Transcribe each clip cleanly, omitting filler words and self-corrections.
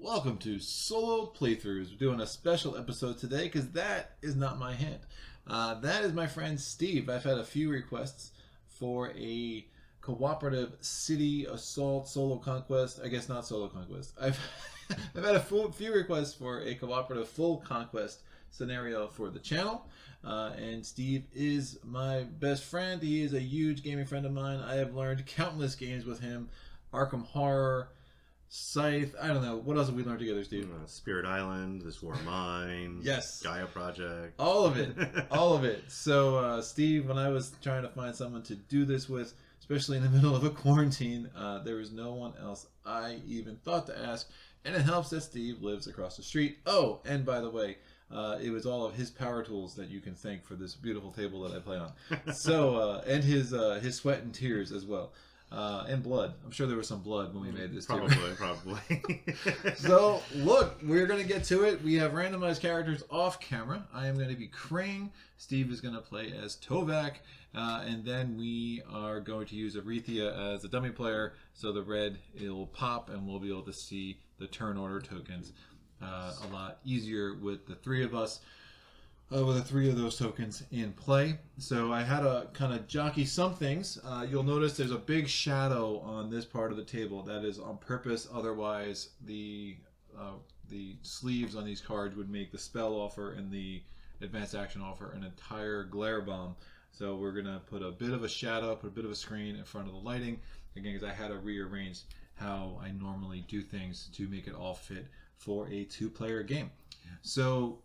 welcome to Solo Playthroughs. We're doing a special episode today because that is not my hand. That is my friend Steve. I've had a few requests for a cooperative city assault solo conquest. I guess not solo conquest. I've had a few requests for a cooperative full conquest scenario for the channel. And Steve is my best friend. He is a huge gaming friend of mine. I have learned countless games with him. Arkham Horror, Scythe, I don't know. What else have we learned together, Steve? Spirit Island, This War of Mine. Yes. Gaia Project. All of it. All of it. So, Steve, when I was trying to find someone to do this with, especially in the middle of a quarantine, there was no one else I even thought to ask. And it helps that Steve lives across the street. Oh, and by the way, it was all of his power tools that you can thank for this beautiful table that I play on. So, and his sweat and tears as well. And blood. I'm sure there was some blood when we made this too. Probably. So, look, we're going to get to it. We have randomized characters off camera. I am going to be Krang. Steve is going to play as Tovak. And then we are going to use Arethea as a dummy player. So the red, it will pop and we'll be able to see the turn order tokens a lot easier with the three of us. With the three of those tokens in play. So I had to kind of jockey some things. You'll notice there's a big shadow on this part of the table. That is on purpose. Otherwise, the sleeves on these cards would make the spell offer and the advanced action offer an entire glare bomb. So we're going to put a bit of a shadow, put a bit of a screen in front of the lighting. Again, because I had to rearrange how I normally do things to make it all fit for a two-player game. So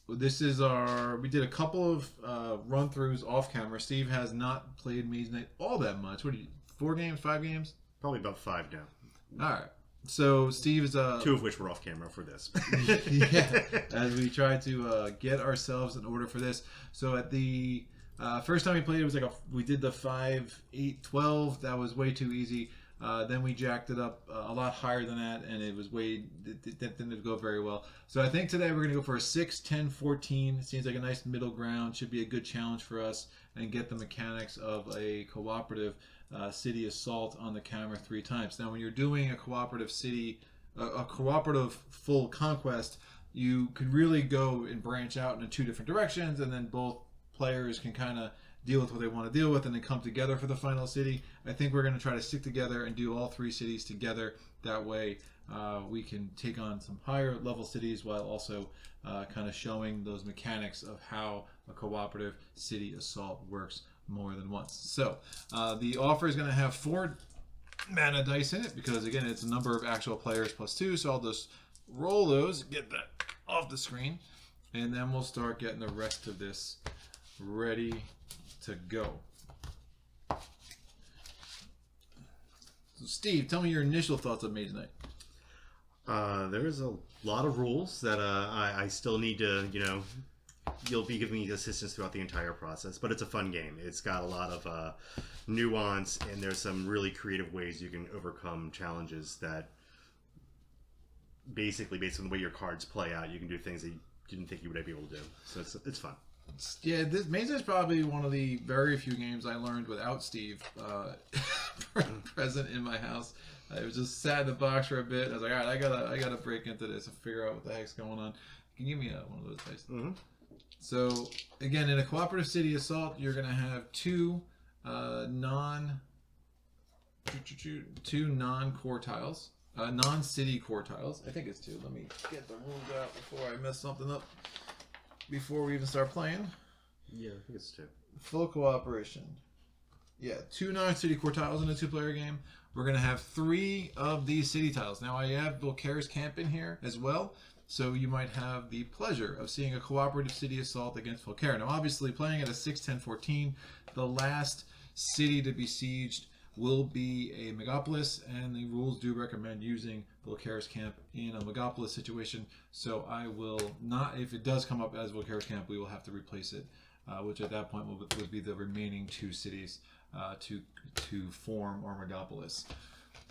this is we did a couple of run-throughs off camera. Steve has not played Mage Knight all that much. What 4 games, 5 games? Probably about 5 now. All right. So Steve is 2 of which were off camera for this. Yeah, as we try to get ourselves in order for this. So at the first time we played, it was we did the 5, 8, 12. That was way too easy. Then we jacked it up a lot higher than that, and it was that didn't go very well. So I think today we're going to go for a 6, 10, 14. It seems like a nice middle ground. Should be a good challenge for us and get the mechanics of a cooperative city assault on the camera 3 times. Now, when you're doing a cooperative a cooperative full conquest, you could really go and branch out in 2 different directions, and then both players can kind of deal with what they want to deal with and then come together for the final city. I think we're going to try to stick together and do all 3 cities together. That way we can take on some higher level cities while also kind of showing those mechanics of how a cooperative city assault works more than once. So the offer is going to have 4 mana dice in it because, again, it's a number of actual players plus 2. So I'll just roll those, get that off the screen, and then we'll start getting the rest of this ready to go. So Steve, tell me your initial thoughts of Mage Knight. There's a lot of rules that I still need to, you'll be giving me assistance throughout the entire process, but it's a fun game. It's got a lot of nuance, and there's some really creative ways you can overcome challenges that basically, based on the way your cards play out, you can do things that you didn't think you would be able to do. So it's fun. Yeah, this Mage Knight is probably one of the very few games I learned without Steve present in my house. I was just sat in the box for a bit. I was like, all right, I gotta break into this and figure out what the heck's going on. Can you give me one of those dice? Mm-hmm. So again, in a cooperative city assault, you're gonna have 2 non-core tiles, non-city core tiles. I think it's 2. Let me get the rules out before I mess something up. Before we even start playing. Yeah, I think it's 2. Full cooperation. Yeah, 2 non-city core tiles in a 2-player game. We're going to have 3 of these city tiles. Now, I have Volcaire's Camp in here as well, so you might have the pleasure of seeing a cooperative city assault against Volcaire. Now, obviously, playing at a 6, 10, 14, the last city to be sieged will be a Megapolis, and the rules do recommend using Volcaire's Camp in a Megapolis situation. So I will not, if it does come up as Volcaire's Camp, we will have to replace it, which at that point would be the remaining 2 cities to form our Megapolis.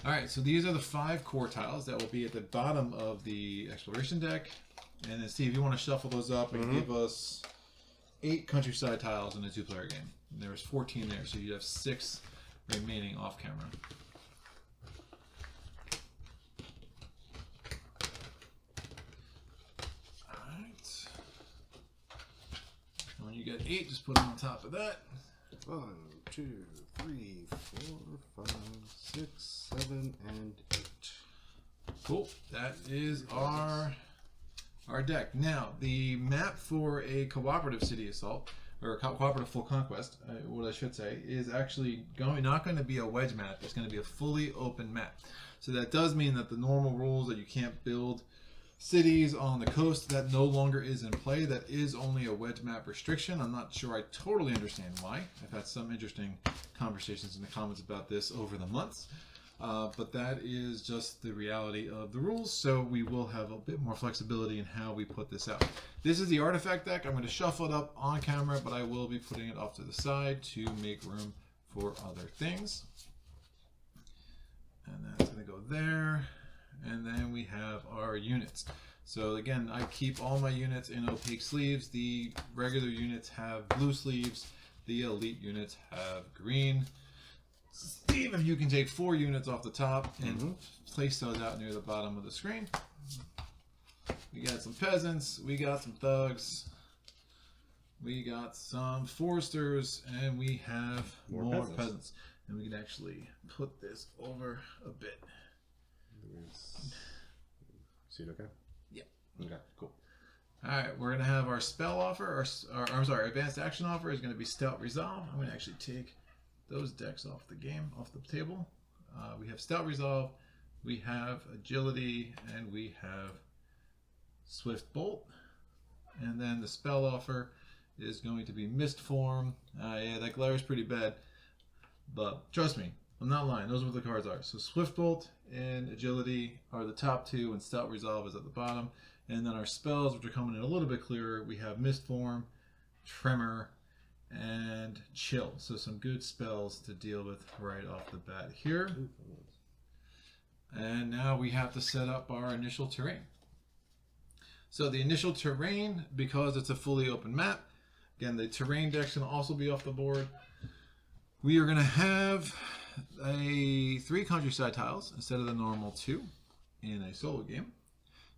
All right, so these are the 5 core tiles that will be at the bottom of the exploration deck. And then Steve, you want to shuffle those up and give us 8 countryside tiles in a 2-player game. And there's 14 there, so you have 6 remaining off camera. got 8. Just put them on top of that. 1, 2, 3, 4, 5, 6, 7, and 8. Cool. That is our deck. Now, the map for a cooperative city assault, or a cooperative full conquest, what I should say, is actually not going to be a wedge map. It's going to be a fully open map. So that does mean that the normal rules that you can't build cities on the coast, that no longer is in play. That is only a wedge map restriction. I'm not sure I totally understand why. I've had some interesting conversations in the comments about this over the months. But that is just the reality of the rules, so we will have a bit more flexibility in how we put this out. This is the artifact deck. I'm going to shuffle it up on camera, but I will be putting it off to the side to make room for other things. And that's going to go there. And then we have our units. So again, I keep all my units in opaque sleeves. The regular units have blue sleeves. The elite units have green. Steve, if you can take 4 units off the top and place those out near the bottom of the screen. We got some peasants, we got some thugs, we got some foresters, and we have more peasants. And we can actually put this over a bit. See it okay? Yeah. Okay, cool. Alright, we're going to have our spell offer, our advanced action offer is going to be Stout Resolve. I'm going to actually take those decks off the table. We have Stout Resolve, we have Agility, and we have Swift Bolt. And then the spell offer is going to be Mist Form. Yeah, that glare is pretty bad, but trust me, I'm not lying. Those are what the cards are. So Swift Bolt and Agility are the top 2, and Stout Resolve is at the bottom. And then our spells, which are coming in a little bit clearer, we have Mist Form, Tremor, and Chill. So some good spells to deal with right off the bat here. And now we have to set up our initial terrain. So the initial terrain, because it's a fully open map, again, the terrain deck's going to also be off the board. We are going to have 3 countryside tiles instead of the normal 2 in a solo game.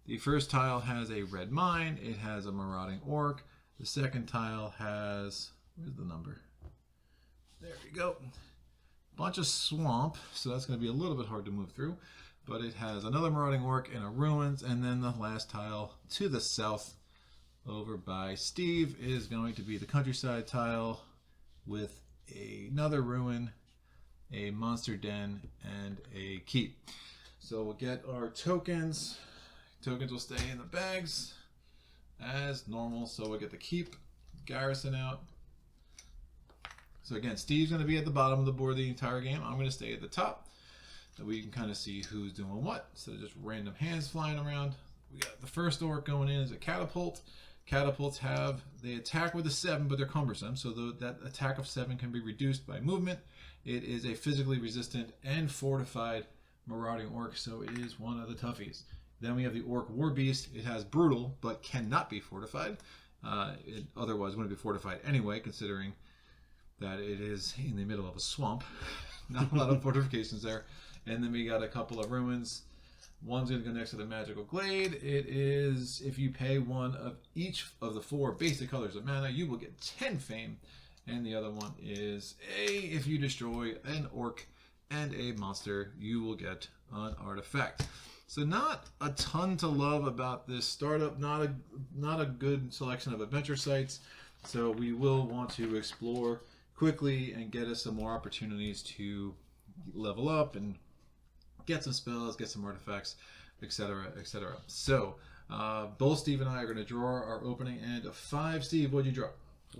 The first tile has a red mine. It has a marauding orc. The second tile has... where's the number? There we go. Bunch of swamp, so that's going to be a little bit hard to move through. But it has another marauding orc and a ruins, and then the last tile to the south over by Steve is going to be the countryside tile with another ruin, a monster den, and a keep. So we'll get our tokens. Tokens will stay in the bags as normal, so we'll get the keep, garrison out. So again, Steve's going to be at the bottom of the board the entire game. I'm going to stay at the top. So we can kind of see who's doing what. So just random hands flying around. We got the first orc going in as a catapult. Catapults they attack with a 7, but they're cumbersome. So that attack of 7 can be reduced by movement. It is a physically resistant and fortified marauding orc, so it is one of the toughies. Then we have the orc war beast. It has brutal, but cannot be fortified. It otherwise wouldn't be fortified anyway, considering that it is in the middle of a swamp. Not a lot of fortifications there. And then we got a couple of ruins. One's going to go next to the magical glade. It is, if you pay 1 of each of the 4 basic colors of mana, you will get 10 fame. And the other one is if you destroy an orc and a monster, you will get an artifact. So not a ton to love about this startup. Not a good selection of adventure sites. So we will want to explore quickly and get us some more opportunities to level up and get some spells, get some artifacts, etc., etc. So both Steve and I are going to draw our opening end of 5. Steve, what'd you draw?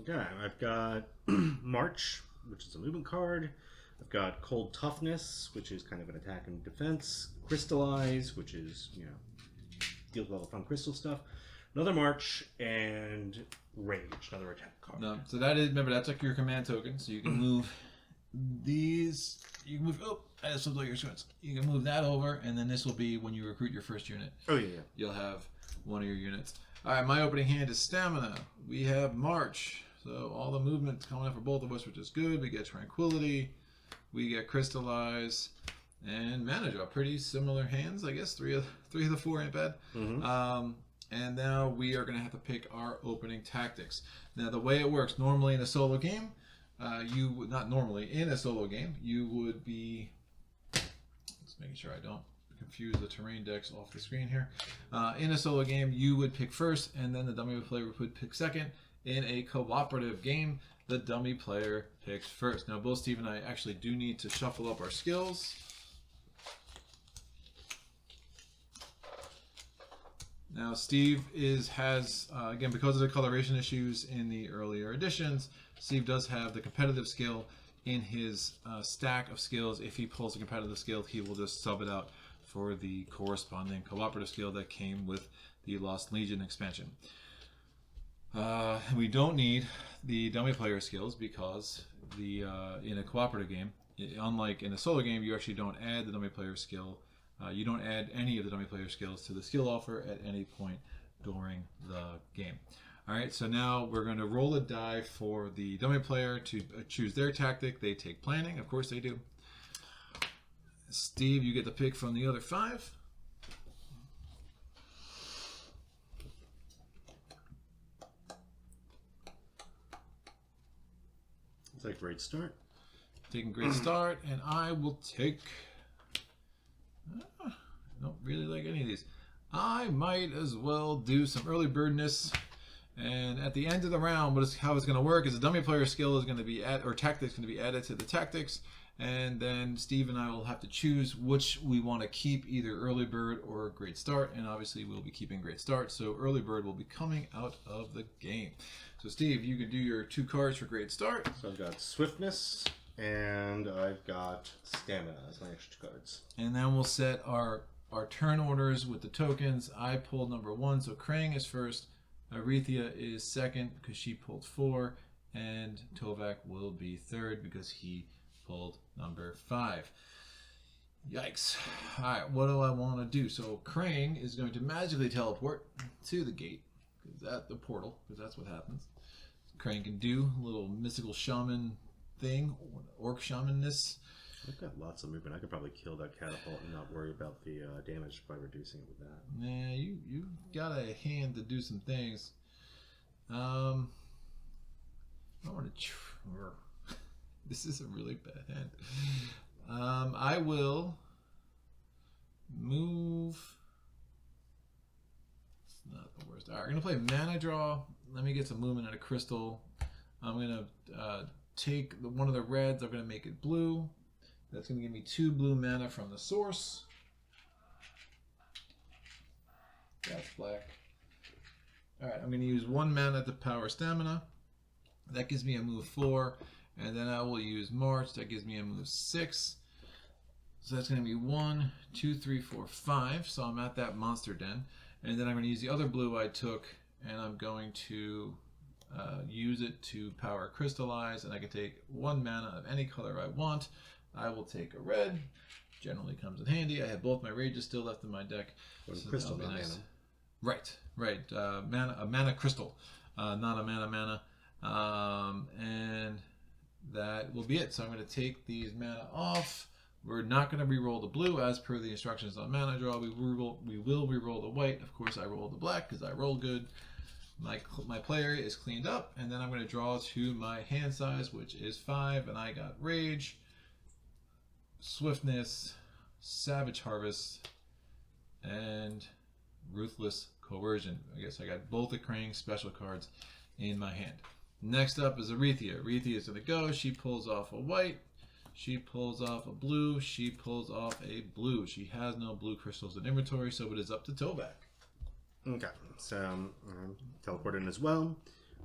Okay, I've got March, which is a movement card. I've got Cold Toughness, which is kind of an attack and defense. Crystallize, which is, deal with all the fun crystal stuff. Another March, and Rage, another attack card. No, so that is, remember, that's like your command token. So you can move these. You can move. Oh, that slipped all your swings. You can move that over, and then this will be when you recruit your first unit. Oh yeah. You'll have one of your units. All right, my opening hand is Stamina. We have March, so all the movement coming up for both of us, which is good. We get Tranquility, we get Crystallize, and Mana Draw. Pretty similar hands, I guess. Three of the 4 ain't bad. And now we are going to have to pick our opening tactics. Now, the way it works, normally in a solo game, you would not normally in a solo game, you would be. Just making sure I don't confuse the terrain decks off the screen here. In a solo game, you would pick first, and then the dummy player would pick second. In a cooperative game, the dummy player picks first. Now, both Steve and I actually do need to shuffle up our skills. Now, Steve has again, because of the coloration issues in the earlier editions, Steve does have the competitive skill in his stack of skills. If he pulls a competitive skill, he will just sub it out for the corresponding cooperative skill that came with the Lost Legion expansion. We don't need the dummy player skills because in a cooperative game, unlike in a solo game, you actually don't add the dummy player skill. You don't add any of the dummy player skills to the skill offer at any point during the game. All right, so now we're going to roll a die for the dummy player to choose their tactic. They take planning, of course they do. Steve, you get the pick from the other 5. It's a great start. Taking great start, and I will take. I don't really like any of these. I might as well do some early birdness. And at the end of the round, how it's going to work is the dummy player skill is going to be tactics going to be added to the tactics, and then Steve and I will have to choose which we want to keep, either early bird or great start, and obviously we'll be keeping great start, so early bird will be coming out of the game. So Steve, you can do your 2 cards for great start. So I've got swiftness and I've got stamina as my extra 2 cards. And then we'll set our turn orders with the tokens. I pulled number 1, so Krang is first. Arethea is second because she pulled 4, and Tovak will be third because he pulled number 5. Yikes. Alright, what do I want to do? So Krang is going to magically teleport to the gate, the portal, because that's what happens. Krang can do a little mystical shaman thing, orc shamanness. I've got lots of movement. I could probably kill that catapult and not worry about the damage by reducing it with that. Yeah, you got a hand to do some things. I want to. This is a really bad hand. I will move. It's not the worst. All right, we're gonna play mana draw. Let me get some movement and a crystal. I'm gonna take one of the reds. I'm gonna make it blue. That's going to give me 2 blue mana from the source. That's black. Alright, I'm going to use 1 mana to power stamina. That gives me a move 4. And then I will use March. That gives me a move 6. So that's going to be 1, 2, 3, 4, 5. So I'm at that monster den. And then I'm going to use the other blue I took. And I'm going to use it to power crystallize. And I can take 1 mana of any color I want. I will take a red. Generally comes in handy. I have both my rages still left in my deck. So crystal, not nice. mana. Right. A mana crystal, not a mana. And that will be it. So I'm going to take these mana off. We're not going to re-roll the blue as per the instructions on mana draw. We will re-roll the white. Of course, I rolled the black because I roll good. My player is cleaned up, and then I'm going to draw to my hand size, which is 5, and I got rage, swiftness, savage harvest, and ruthless coercion. I guess I got both the Krang special cards in my hand. Next up is Arethea. Arethea is going to go. She pulls off a white. She pulls off a blue. She pulls off a blue. She has no blue crystals in inventory, so it is up to Tovak. Okay, so teleport in as well.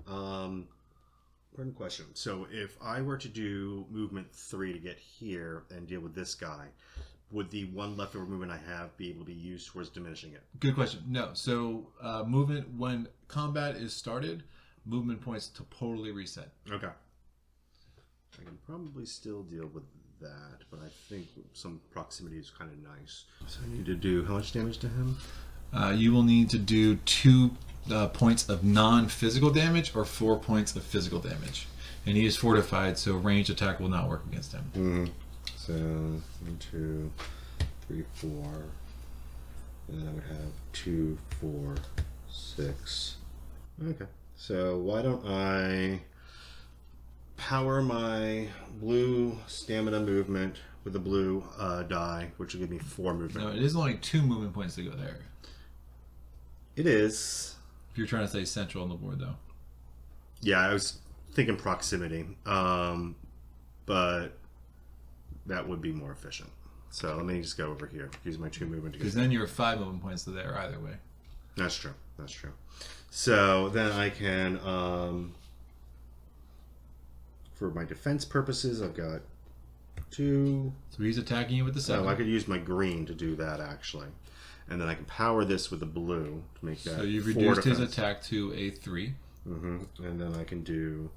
Important question. So if I were to do movement 3 to get here and deal with this guy, would the 1 leftover movement I have be able to be used towards diminishing it? Good question. No. So movement, when combat is started, movement points to totally reset. Okay. I can probably still deal with that, but I think some proximity is kind of nice. So I need to do how much damage to him? You will need to do 2 points of non-physical damage or 4 points of physical damage. And he is fortified, so ranged attack will not work against him. Mm-hmm. So 1, 2, 3, 4. And then I would have 2, 4, 6. Okay. So why don't I power my blue stamina movement with the blue die, which will give me 4 movement. No, it is only 2 movement points to go there. It is. If you're trying to stay central on the board, though. Yeah, I was thinking proximity, but that would be more efficient. So let me just go over here. Use my 2 movement to get Because then you're 5 movement points to there either way. That's true. That's true. So then I can, for my defense purposes, I've got 2. So he's attacking you with the 7. Oh, I could use my green to do that actually, and then I can power this with the blue to make that. So you've 4 reduced his defense. attack to a 3. Mm-hmm. And then I can do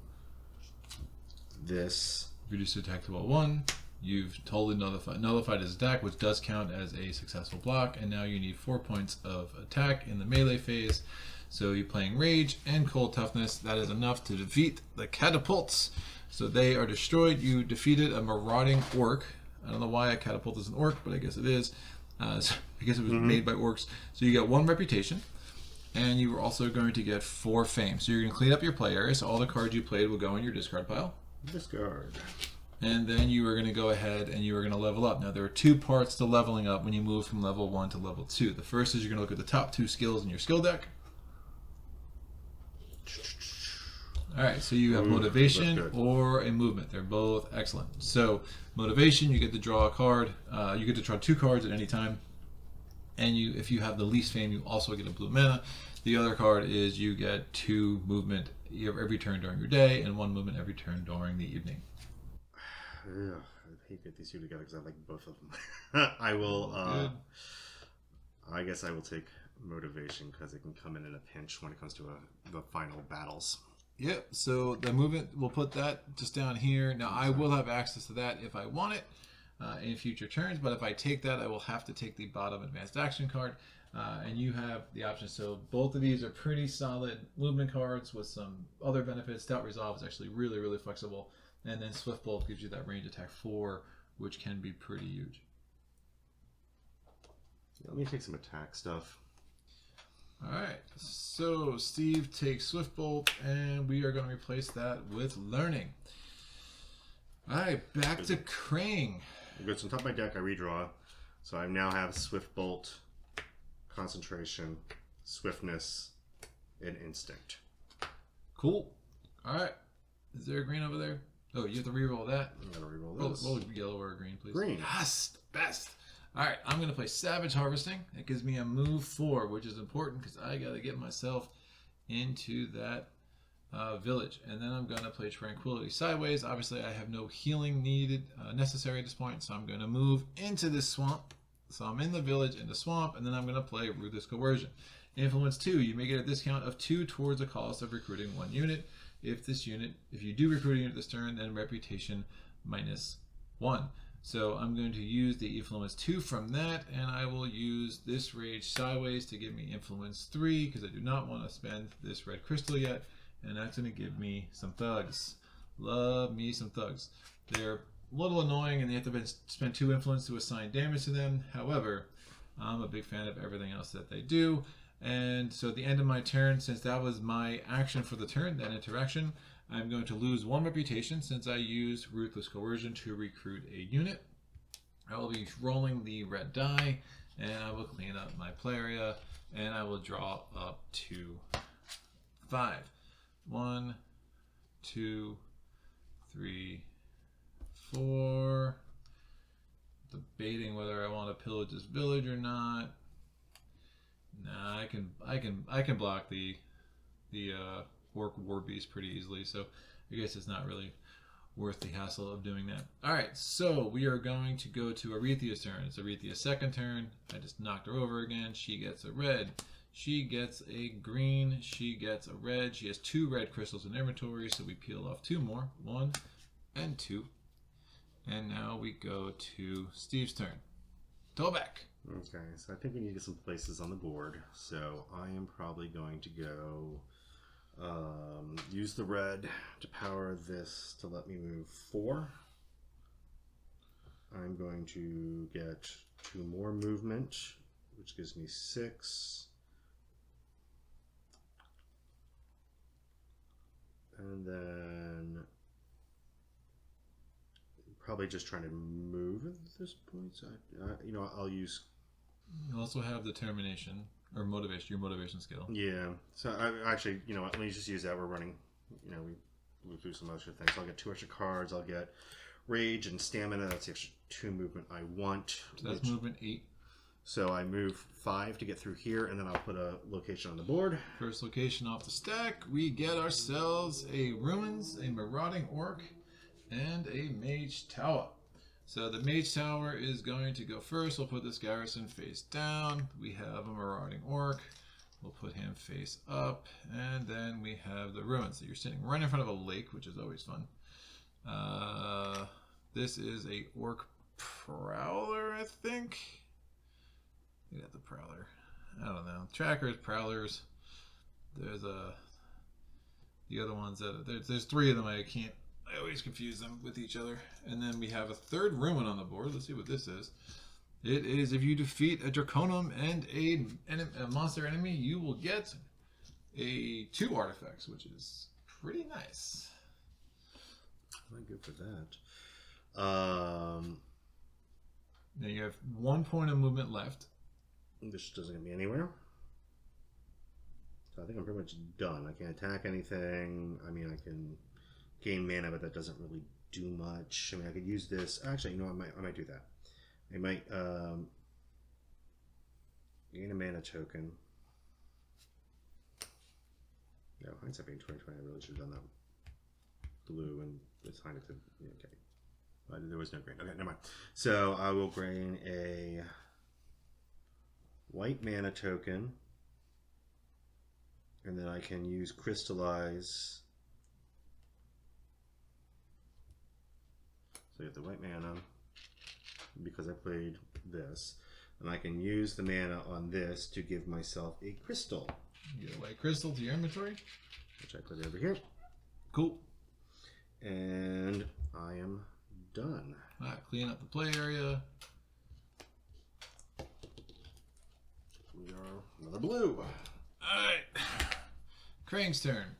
this. Reduced his attack to a 1. You've totally nullified his attack, which does count as a successful block, and now you need 4 points of attack in the melee phase. So you're playing Rage and Cold Toughness. That is enough to defeat the catapults. So they are destroyed. You defeated a marauding orc. I don't know why a catapult is an orc, but I guess it is. So I guess it was made by orcs. So you get 1 reputation, and you are also going to get 4 fame. So you're going to clean up your play area. So all the cards you played will go in your discard pile. Discard. And then you are going to go ahead and you are going to level up. Now, there are 2 parts to leveling up when you move from level 1 to level 2. The first is you're going to look at the top 2 skills in your skill deck. All right, so you have motivation or a movement. They're both excellent. So motivation, you get to draw a card. You get to draw 2 cards at any time. And if you have the least fame, you also get a blue mana. The other card is you get 2 movement every turn during your day and 1 movement every turn during the evening. Ugh, I hate get these 2 together because I like both of them. I will. I guess I will take motivation because it can come in a pinch when it comes to the final battles. Yep. So the movement, we'll put that just down here. Now I will have access to that if I want it in future turns. But if I take that, I will have to take the bottom advanced action card, and you have the option. So both of these are pretty solid movement cards with some other benefits. Stout Resolve is actually really, really flexible. And then Swift Bolt gives you that range attack 4, which can be pretty huge. Let me take some attack stuff. All right, so Steve takes Swift Bolt, and we are going to replace that with Learning. All right, back to Krang. Good. So on top of my deck, I redraw. So I now have Swift Bolt, Concentration, Swiftness, and Instinct. Cool. All right. Is there a green over there? Oh, you have to reroll that. I'm going to reroll this. Roll yellow or green, please. Green. Yes, the best. All right, I'm going to play Savage Harvesting. It gives me a move 4, which is important because I got to get myself into that village. And then I'm going to play Tranquility Sideways. Obviously, I have no healing necessary at this point, so I'm going to move into this swamp. So I'm in the village in the swamp, and then I'm going to play Ruthless Coercion. Influence 2, you may get a discount of 2 towards the cost of recruiting 1 unit. If you do recruit a unit this turn, then Reputation -1. So I'm going to use the Influence 2 from that, and I will use this Rage Sideways to give me Influence 3, because I do not want to spend this red crystal yet, and that's going to give me some thugs. Love me some thugs. They're a little annoying, and you have to spend 2 influence to assign damage to them. However, I'm a big fan of everything else that they do. And so at the end of my turn, since that was my action for the turn, that interaction, I'm going to lose 1 reputation since I used Ruthless Coercion to recruit a unit. I will be rolling the red die, and I will clean up my play area, and I will draw up to 5. 1, 2, 3, 4. Debating whether I want to pillage this village or not. Nah, I can block the orc war beast pretty easily, so I guess it's not really worth the hassle of doing that. Alright, so we are going to go to Arethia's turn. It's Arethia's second turn. I just knocked her over again. She gets a red. She gets a green. She gets a red. She has 2 red crystals in inventory, so we peel off 2 more. 1 and 2. And now we go to Steve's turn. Tovak. Okay, so I think we need some places on the board. So I am probably going to go use the red to power this to let me move 4. I'm going to get 2 more movement, which gives me 6. And then probably just trying to move at this point. So I'll use. You also have determination or motivation. Your motivation skill. Yeah. So I actually, let me just use that. We're running. We blew through some extra things. So I'll get 2 extra cards. I'll get rage and stamina. That's the extra 2 movement I want. So that's movement 8. So I move 5 to get through here, and then I'll put a location on the board. First location off the stack, we get ourselves a Ruins, a Marauding Orc, and a Mage Tower. So the Mage Tower is going to go first. We'll put this garrison face down. We have a Marauding Orc. We'll put him face up. And then we have the Ruins. So you're sitting right in front of a lake, which is always fun. This is a Orc Prowler, I think. We got the Prowler. I don't know. Trackers, Prowlers. There's the other ones that there's 3 of them. I always confuse them with each other. And then we have a 3rd Ruin on the board. Let's see what this is. It is if you defeat a Draconum and a monster enemy, you will get 2 artifacts, which is pretty nice. Not good for that. Now you have 1 point of movement left. This doesn't get me anywhere. So I think I'm pretty much done. I can't attack anything. I mean, I can gain mana, but that doesn't really do much. I mean, I could use this. Actually, I might do that. I might gain a mana token. No, hindsight being 2020, I really should have done that. Blue and assign it to. Okay, but there was no green. Okay, never mind. So I will gain a white mana token, and then I can use crystallize. So you have the white mana because I played this, and I can use the mana on this to give myself a crystal. You get a white crystal to your inventory, which I put over here. Cool. And I am done. All right, clean up the play area. We are another blue. Alright. Krang's turn.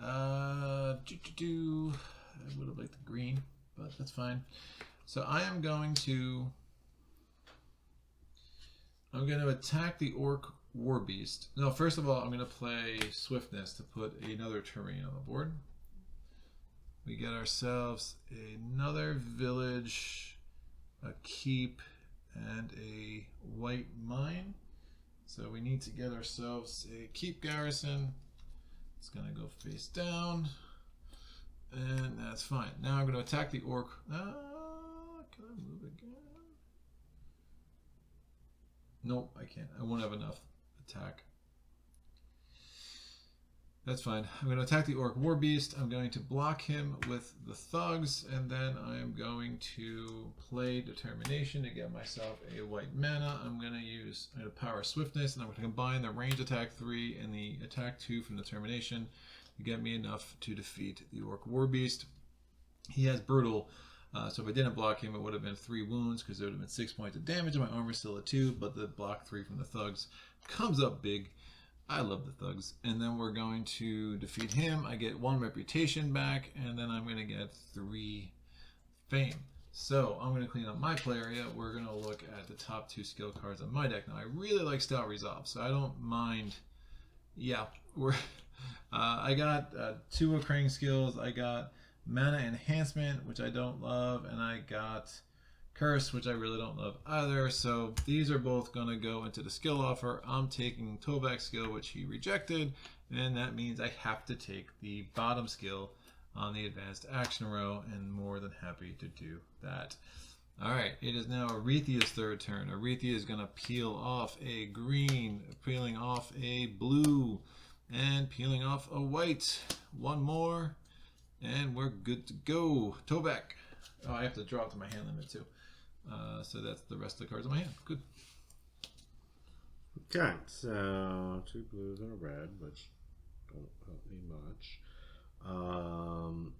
I would have liked the green, but that's fine. So I am going to attack the Orc War Beast. No, first of all, I'm going to play Swiftness to put another terrain on the board. We get ourselves another village, a keep, and a white mine. So we need to get ourselves a keep garrison. It's going to go face down. And that's fine. Now I'm going to attack the orc. Can I move again? Nope, I can't. I won't have enough attack. That's fine. I'm going to attack the Orc War Beast. I'm going to block him with the thugs, and then I'm going to play Determination to get myself a white mana. I'm going to power Swiftness, and I'm going to combine the range attack 3 and the attack 2 from Determination to get me enough to defeat the Orc War Beast. He has Brutal, so if I didn't block him, it would have been 3 wounds because it would have been 6 points of damage, and my armor's still at 2, but the block 3 from the thugs comes up big. I love the thugs. And then we're going to defeat him. I get 1 reputation back, and then I'm going to get 3 fame. So I'm going to clean up my play area. We're going to look at the top 2 skill cards on my deck. Now, I really like Stout Resolve, so I don't mind. Yeah, I got 2 of Krang's skills. I got Mana Enhancement, which I don't love, and I got Curse, which I really don't love either. So these are both going to go into the skill offer. I'm taking Tovak's skill, which he rejected, and that means I have to take the bottom skill on the advanced action row, and more than happy to do that. All right, it is now Arethia's third turn. Arethia is going to peel off a green, peeling off a blue, and peeling off a white. 1 more, and we're good to go. Tovak. Oh, I have to draw up to my hand limit too. So that's the rest of the cards in my hand. Good. Okay, so 2 blues and a red, which don't help me much. I'm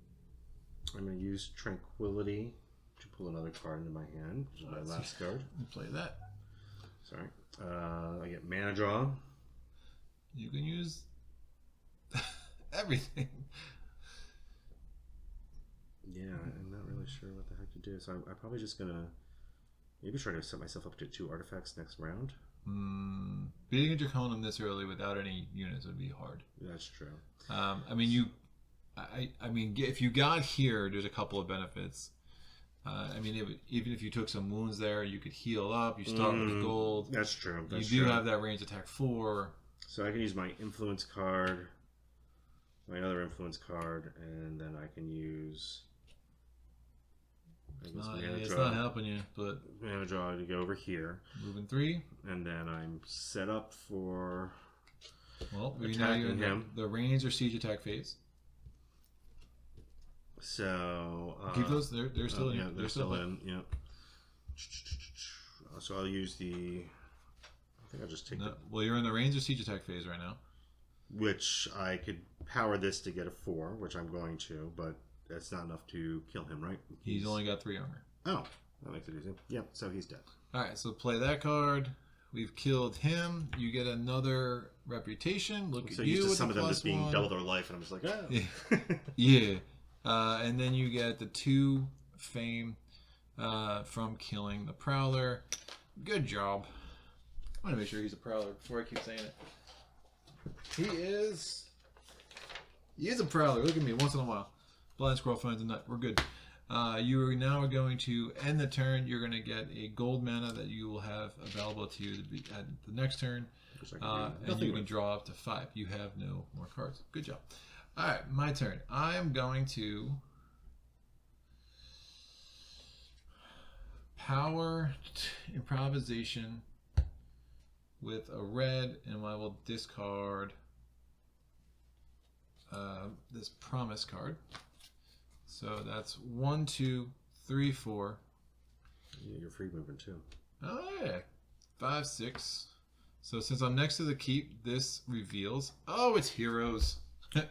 going to use Tranquility to pull another card into my hand, which is my last card. Play that. Sorry. I get Mana Draw. You can use everything. Yeah, I'm not really sure what the heck to do. So I'm probably just gonna maybe try to set myself up to 2 artifacts next round. Beating a Draconum this early without any units would be hard. That's true. I mean, if you got here, there's a couple of benefits. I mean, even if you took some wounds there, you could heal up. You start with gold. That's true. You do have that range attack 4. So I can use my influence card, my other influence card, and then I can use. It's not helping you, but mana draw to go over here. Moving 3, and then I'm set up for. Well, now you're in the range or siege attack phase. So keep those. They're still in. Yeah, they're still in. Yeah. So I'll use the. I think I'll just take. Well, you're in the range or siege attack phase right now. Which I could power this to get a 4, which I'm going to, but that's not enough to kill him, right? He's only got 3 armor. Oh, that makes it easy. Yeah, so he's dead. All right, so play that card. We've killed him. You get another reputation. Look at you with some of them just being 1. double their life, and I'm just like, ah. Yeah. And then you get the 2 fame from killing the Prowler. Good job. I want to make sure he's a Prowler before I keep saying it. He is a Prowler. Look at me once in a while. Blind Squirrel finds a nut. We're good. You are now going to end the turn. You're going to get a gold mana that you will have available to you at the next turn. And you can draw up to 5. You have no more cards. Good job. All right, my turn. I am going to power improvisation with a red, and I will discard this promise card. So that's 1, 2, 3, 4. Yeah, you're free moving too. Oh yeah, 5, 6. So since I'm next to the keep, this reveals. Oh, it's heroes. You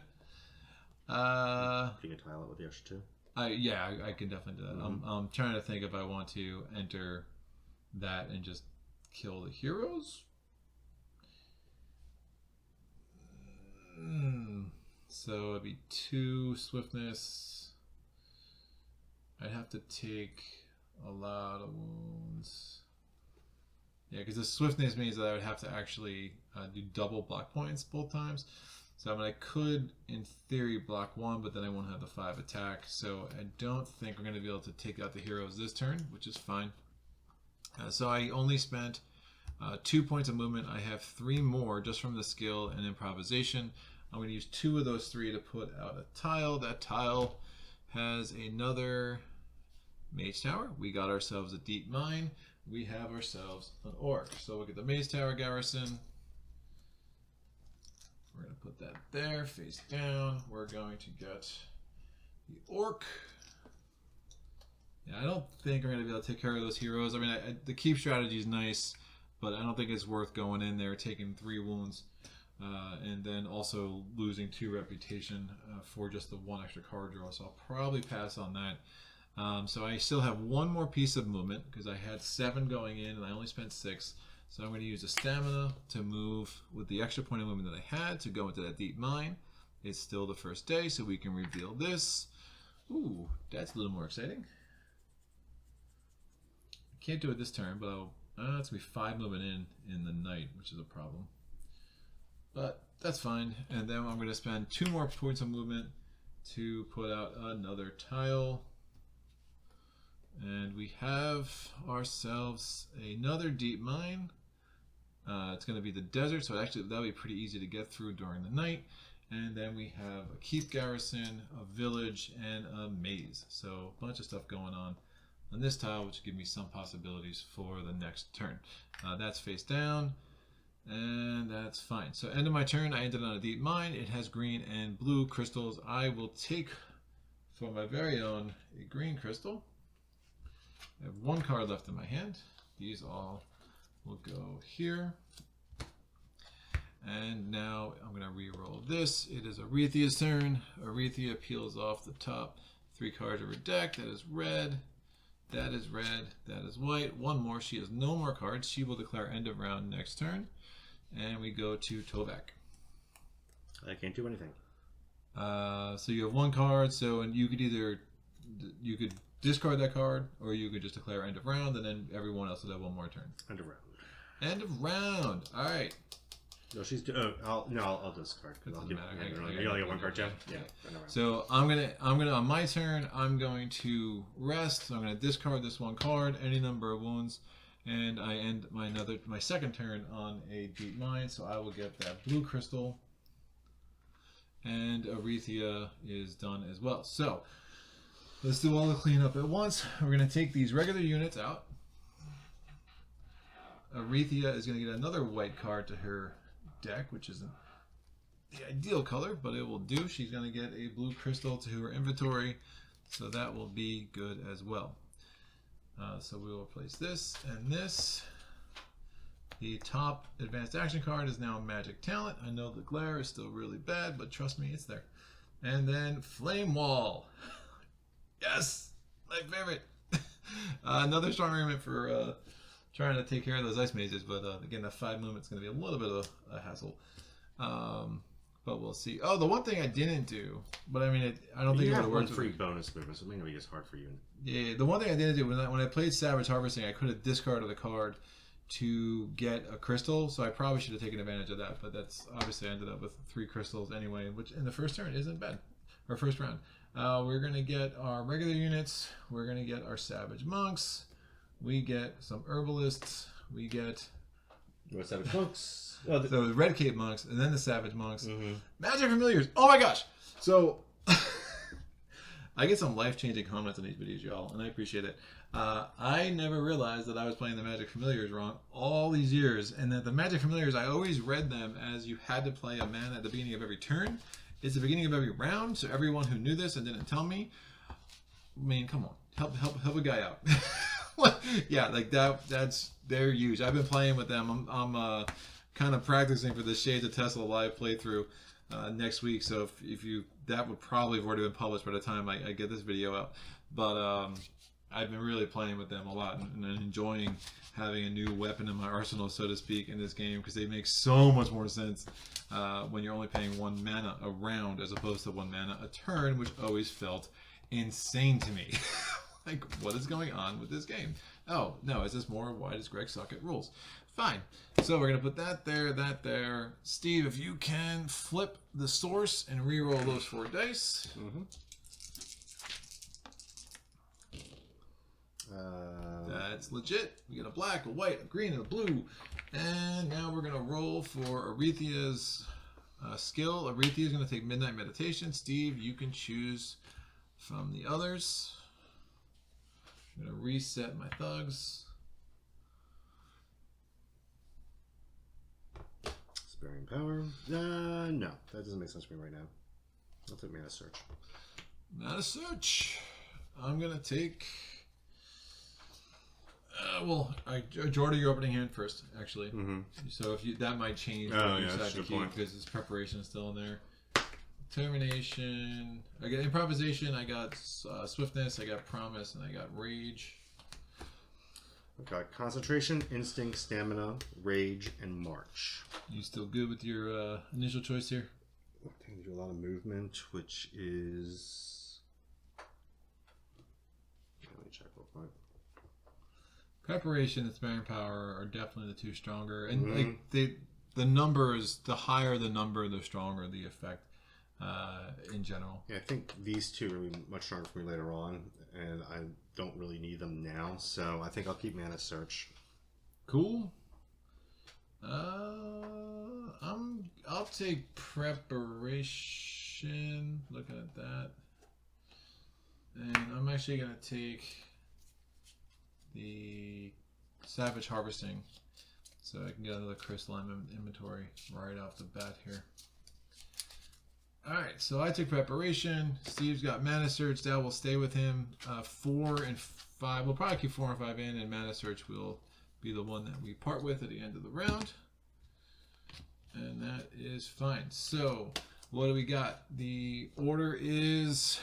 can tile it with the extra 2. I can definitely do that. I'm trying to think if I want to enter that and just kill the heroes. So it'd be 2 swiftness. I'd have to take a lot of wounds. Yeah, because the swiftness means that I would have to actually do double block points both times. So I mean, I could, in theory, block 1, but then I won't have the 5 attack. So I don't think we're going to be able to take out the heroes this turn, which is fine. So I only spent 2 points of movement. I have 3 more just from the skill and improvisation. I'm going to use 2 of those 3 to put out a tile. That tile has another Mage Tower. We got ourselves a Deep Mine. We have ourselves an Orc. So look at the Mage Tower garrison. We're going to put that there, face down. We're going to get the Orc. Yeah, I don't think we're going to be able to take care of those heroes. I mean, the keep strategy is nice, but I don't think it's worth going in there, taking 3 wounds, and then also losing 2 reputation for just the 1 extra card draw. So I'll probably pass on that. So I still have 1 more piece of movement because I had 7 going in and I only spent 6. So I'm going to use the stamina to move with the extra point of movement that I had to go into that deep mine. It's still the first day, so we can reveal this. Ooh, that's a little more exciting. I can't do it this turn, but it's going to be 5 movement in the night, which is a problem. But that's fine. And then I'm going to spend 2 more points of movement to put out another tile. And we have ourselves another deep mine. It's going to be the desert, so actually that'll be pretty easy to get through during the night. And then we have a keep garrison, a village, and a maze. So a bunch of stuff going on this tile, which give me some possibilities for the next turn. That's face down, and that's fine. So end of my turn, I ended on a deep mine. It has green and blue crystals. I will take for my very own a green crystal. I have 1 card left in my hand. These all will go here. And now I'm going to re-roll this. It is Arethia's turn. Arethia peels off the top 3 cards of her deck. That is red. That is red. That is white. 1 more. She has no more cards. She will declare end of round next turn. And we go to Tovak. I can't do anything. So you have one card. So and you could discard that card, or you could just declare end of round, and then everyone else would have one more turn. End of round. End of round. All right. No, I'll discard because I'll give. You only get one card, Jeff. Yeah. So I'm gonna on my turn. I'm going to rest. So I'm gonna discard this one card, any number of wounds, and I end my second turn on a deep mine. So I will get that blue crystal, and Arethea is done as well. So let's do all the cleanup at once. We're gonna take these regular units out. Arethea is gonna get another white card to her deck, which isn't the ideal color, but it will do. She's going to get a blue crystal to her inventory, so that will be good as well. So we will place this and this. The top advanced action card is now Magic Talent. I know the glare is still really bad, but trust me, it's there. And then Flame Wall. Yes, my favorite. Another strong argument for trying to take care of those ice mazes, but again, that 5 movement is going to be a little bit of a hassle. But we'll see. Oh, the one thing I didn't do, but I mean, I don't think it would have worked. Free bonus movement, so it may not be as hard for you. Yeah, the one thing I didn't do when I played Savage Harvesting, I could have discarded a card to get a crystal, so I probably should have taken advantage of that. But that's obviously I ended up with 3 crystals anyway, which in the first turn isn't bad, or first round. We're gonna get our regular units. We're gonna get our Savage Monks. We get some herbalists. We get Savage Monks. So the Red Cape Monks, and then the Savage Monks. Magic Familiars. Oh my gosh! So I get some life-changing comments on these videos, y'all, and I appreciate it. I never realized that I was playing the Magic Familiars wrong all these years, and that the Magic Familiars, I always read them as you had to play a mana at the beginning of every turn. It's the beginning of every round, so everyone who knew this and didn't tell me, I mean, come on, help a guy out. Yeah, like they're huge. I've been playing with them. I'm kind of practicing for the Shades of Tesla live playthrough next week. So if you that would probably have already been published by the time I get this video out. But I've been really playing with them a lot and enjoying having a new weapon in my arsenal, so to speak, in this game, because they make so much more sense when you're only paying 1 mana a round as opposed to 1 mana a turn, which always felt insane to me. Like, what is going on with this game? Oh, no, it's just more, why does Greg suck at rules? Fine. So we're going to put that there. Steve, if you can flip the source and re-roll those 4 dice. That's legit. We get a black, a white, a green, and a blue. And now we're going to roll for Arethea's skill. Arethea is going to take Midnight Meditation. Steve, you can choose from the others. I'm going to reset my thugs. Sparing power. No, that doesn't make sense to me right now. I'll take Mana Search. Mana Search. I'm going to take... Jordan, your opening hand first, actually. So if you that might change. Oh, yeah, that's a good point. Because his preparation is still in there. Determination. I got improvisation. I got swiftness. I got promise, and I got rage. Okay, concentration, instinct, stamina, rage, and march. You still good with your initial choice here? I think we do a lot of movement, which is. Let me check real quick. Preparation and sparing power are definitely the 2 stronger, and like the numbers, the higher the number, the stronger the effect. In general. Yeah, I think these 2 are going to be much stronger for me later on, and I don't really need them now, so I think I'll keep Mana Search. Cool. I'll take Preparation. Looking at that, and I'm actually going to take the Savage Harvesting, so I can get another crystal in inventory right off the bat here. Alright, so I took Preparation. Steve's got Mana Search. That will stay with him. 4 and 5. We'll probably keep 4 and 5 in, and Mana Search will be the one that we part with at the end of the round. And that is fine. So, what do we got? The order is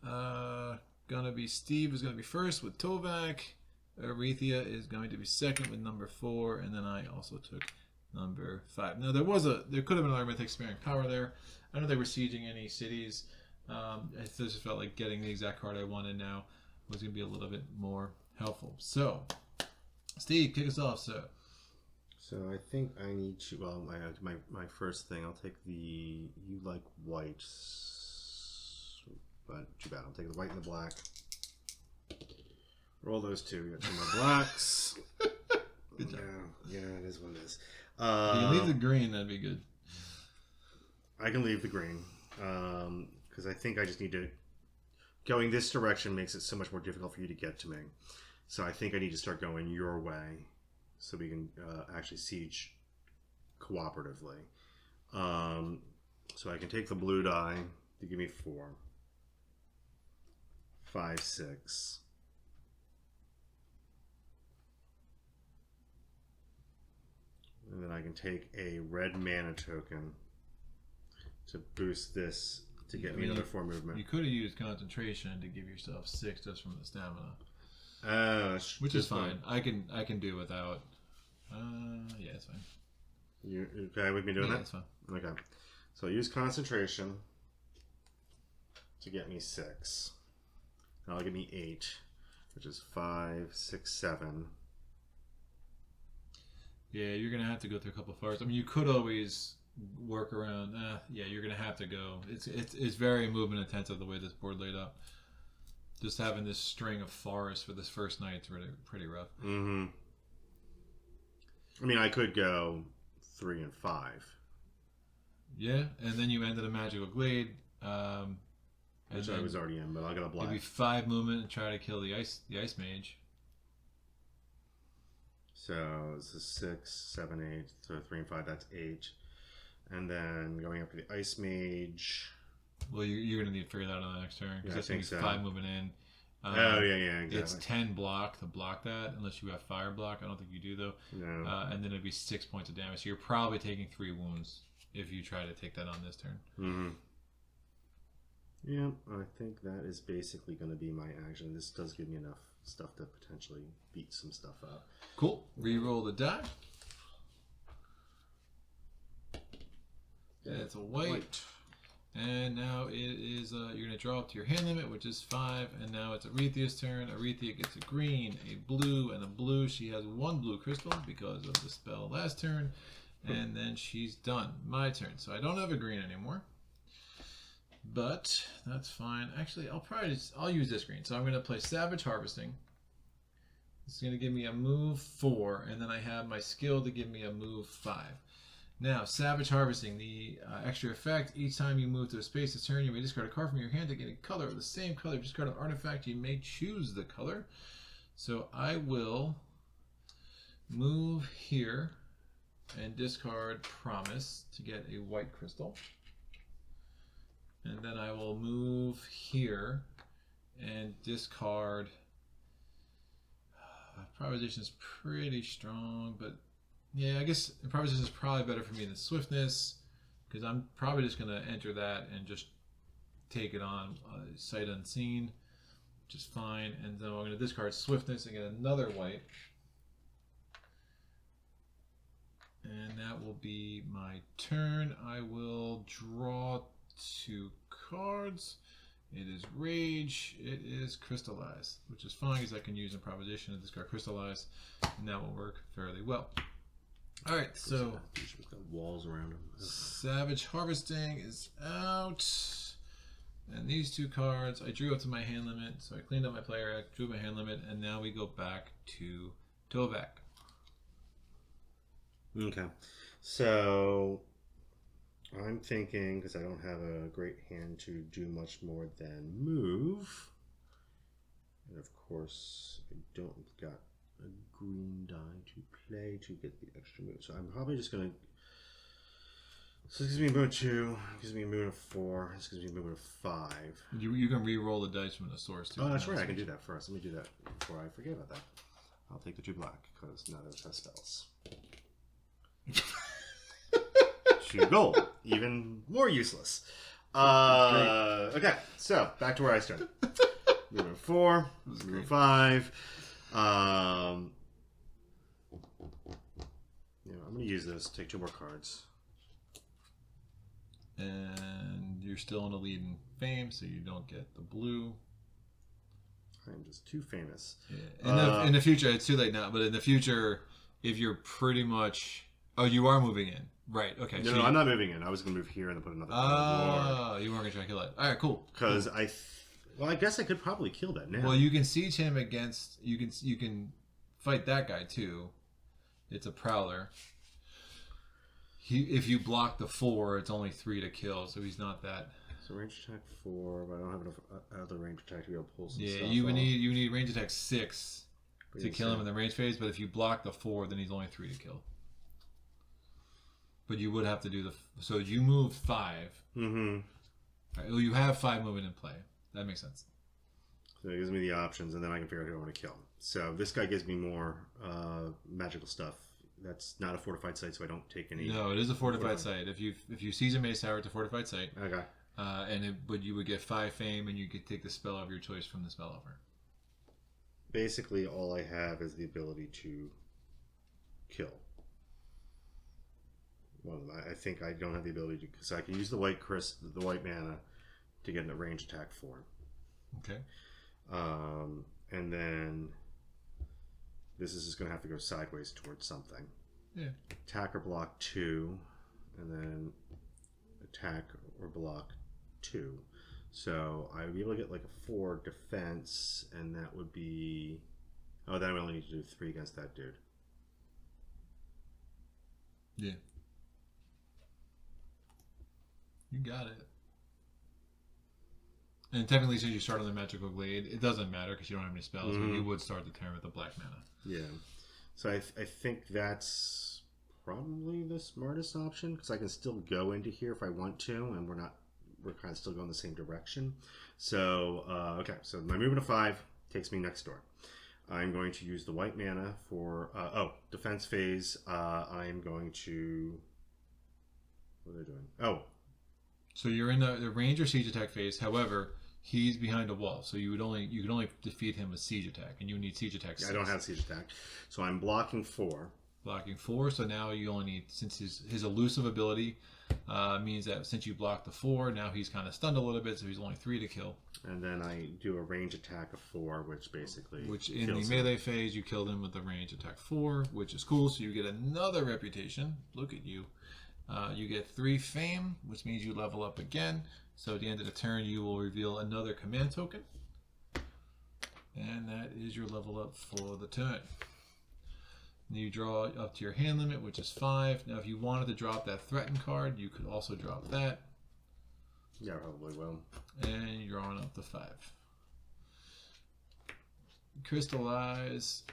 going to be Steve is going to be first with Tovak. Arethea is going to be second with number 4. And then I also took number 5. Now, there could have been an argument to take Sparing Power there. I don't think we're sieging any cities. I just felt like getting the exact card I wanted now was going to be a little bit more helpful. So, Steve, kick us off, sir. So I think I need to. Well, my first thing. I'll take the. You like white, but too bad. I'll take the white and the black. Roll those two. You got 2 more blacks. Good job. Yeah, it is what it is. If you can leave the green, that'd be good. I can leave the green because I think I just need to. Going this direction makes it so much more difficult for you to get to me. So I think I need to start going your way so we can actually siege cooperatively. So I can take the blue die to give me 4, 5, 6. And then I can take a red mana token to boost this to get me another 4 movement. You could have used concentration to give yourself 6 just from the stamina. Which is fine. I can do without. Yeah, it's fine. You okay with me doing that? That's fine. Okay. So I use concentration to get me 6. That'll give me 8, which is 5, 6, 7. Yeah, you're gonna have to go through a couple of forests. I mean, you could always work around. Yeah, you're gonna have to go. It's very movement intensive the way this board laid up. Just having this string of forests for this first night's really pretty rough. Mm-hmm. I mean, I could go 3 and 5. Yeah, and then you ended a magical glade. Which I was already in, but I'll get a black. Maybe 5 movement and try to kill the ice mage. So this is 6, 7, 8. So 3 and 5, that's 8. And then going up to the ice mage. Well, you're going to need to figure that out on the next turn. Because Yeah, I think think so. 5 movement in. Oh, yeah, exactly. It's 10 block to block that, unless you have fire block. I don't think you do, though. No. And then it'd be 6 points of damage. So you're probably taking 3 wounds if you try to take that on this turn. Mm-hmm. Yeah, I think that is basically going to be my action. This does give me enough stuff to potentially beat some stuff up. Cool. Reroll the die. It's a white. And now it is, you're going to draw up to your hand limit, which is 5. And now it's Arethia's turn. Arethia gets a green, a blue, and a blue. She has 1 blue crystal because of the spell last turn. And then she's done. My turn. So I don't have a green anymore. But that's fine. Actually, I'll use this green. So I'm going to play Savage Harvesting. It's going to give me a move 4. And then I have my skill to give me a move 5. Now, Savage Harvesting, the extra effect, each time you move to a space this turn, you may discard a card from your hand to get a color of the same color. If you discard an artifact, you may choose the color. So I will move here and discard Promise to get a white crystal. And then I will move here and discard. Improvisation is pretty strong, but yeah, I guess improvisation is probably better for me than swiftness, because I'm probably just going to enter that and just take it on sight unseen, which is fine. And then I'm going to discard swiftness and get another white. And that will be my turn. I will draw 2 cards. It is Rage. It is Crystallize, which is fine because I can use Improvisation to discard Crystallize, and that will work fairly well. All right, so It's got walls around them. Savage Harvesting is out, and these 2 cards I drew up to my hand limit, so I cleaned up my player act, drew my hand limit, and now we go back to Tovak. Okay, so I'm thinking, because I don't have a great hand to do much more than move, and of course I don't got a green die to play to get the extra move, so I'm probably just going to, so this gives me a movement 2, gives me a movement of 4, this gives me a movement of 5. You can re-roll the dice from the source too. Oh, that's right, I can do that first. Let me do that before I forget about that. I'll take the 2 black, because none of us has spells. 2 gold, even more useless. Okay, so back to where I started. Movement 4, movement 5. I'm going to use this. Take 2 more cards. And you're still in the lead in fame, so you don't get the blue. I'm just too famous. Yeah. In the future, it's too late now, but in the future, if you're pretty much... Oh, you are moving in. Right, okay. No, I'm not moving in. I was going to move here and then put another Oh, you weren't going to try to kill it. All right, cool. Because I guess I could probably kill that now. Well, you can siege him against... You can fight that guy, too. It's a Prowler. If you block the 4, it's only 3 to kill, so he's not that... So range attack 4, but I don't have enough other range attack to be able to pull some stuff Yeah, you off. need range attack 6 to kill him in the range phase, but if you block the 4, then he's only 3 to kill. But you would have to do the... So you moved 5. Mm-hmm. Right, well, you have 5 movement in play. That makes sense. So it gives me the options, and then I can figure out who I want to kill. So this guy gives me more magical stuff. That's not a fortified site, so I don't take any... No, it is a fortified site. If you seize a Mace Tower, it's a fortified site. Okay. But you would get 5 fame, and you could take the spell of your choice from the spell offer. Basically, all I have is the ability to kill. Well, I think I don't have the ability to, because I can use the white mana to get a range attack 4. Okay. And then this is just going to have to go sideways towards something. Yeah. Attack or block 2, and then attack or block 2. So I would be able to get like a 4 defense, and that would be... Oh, then I only need to do 3 against that dude. Yeah. You got it. And technically, since you start on the Magical Glade, it doesn't matter because you don't have any spells, but you would start the turn with the black mana. Yeah. So I think that's probably the smartest option, because I can still go into here if I want to, and we're kind of still going the same direction. So, okay, so my movement of 5 takes me next door. I'm going to use the white mana for, defense phase. I'm going to, what are they doing? Oh. So you're in the range or siege attack phase. However, he's behind a wall, so you could only defeat him with siege attack, and you need siege attack 6. I don't have siege attack, so I'm blocking 4. Blocking 4, so now you only need, since his elusive ability means that since you blocked the 4, now he's kind of stunned a little bit, so he's only 3 to kill. And then I do a range attack of 4, which basically in the melee phase, you kill him with the range attack 4, which is cool, so you get another reputation. Look at you. You get 3 fame, which means you level up again. So at the end of the turn, you will reveal another command token. And that is your level up for the turn. You draw up to your hand limit, which is 5. Now, if you wanted to drop that threaten card, you could also drop that. Yeah, probably will. And you're drawing up to 5. Crystallize,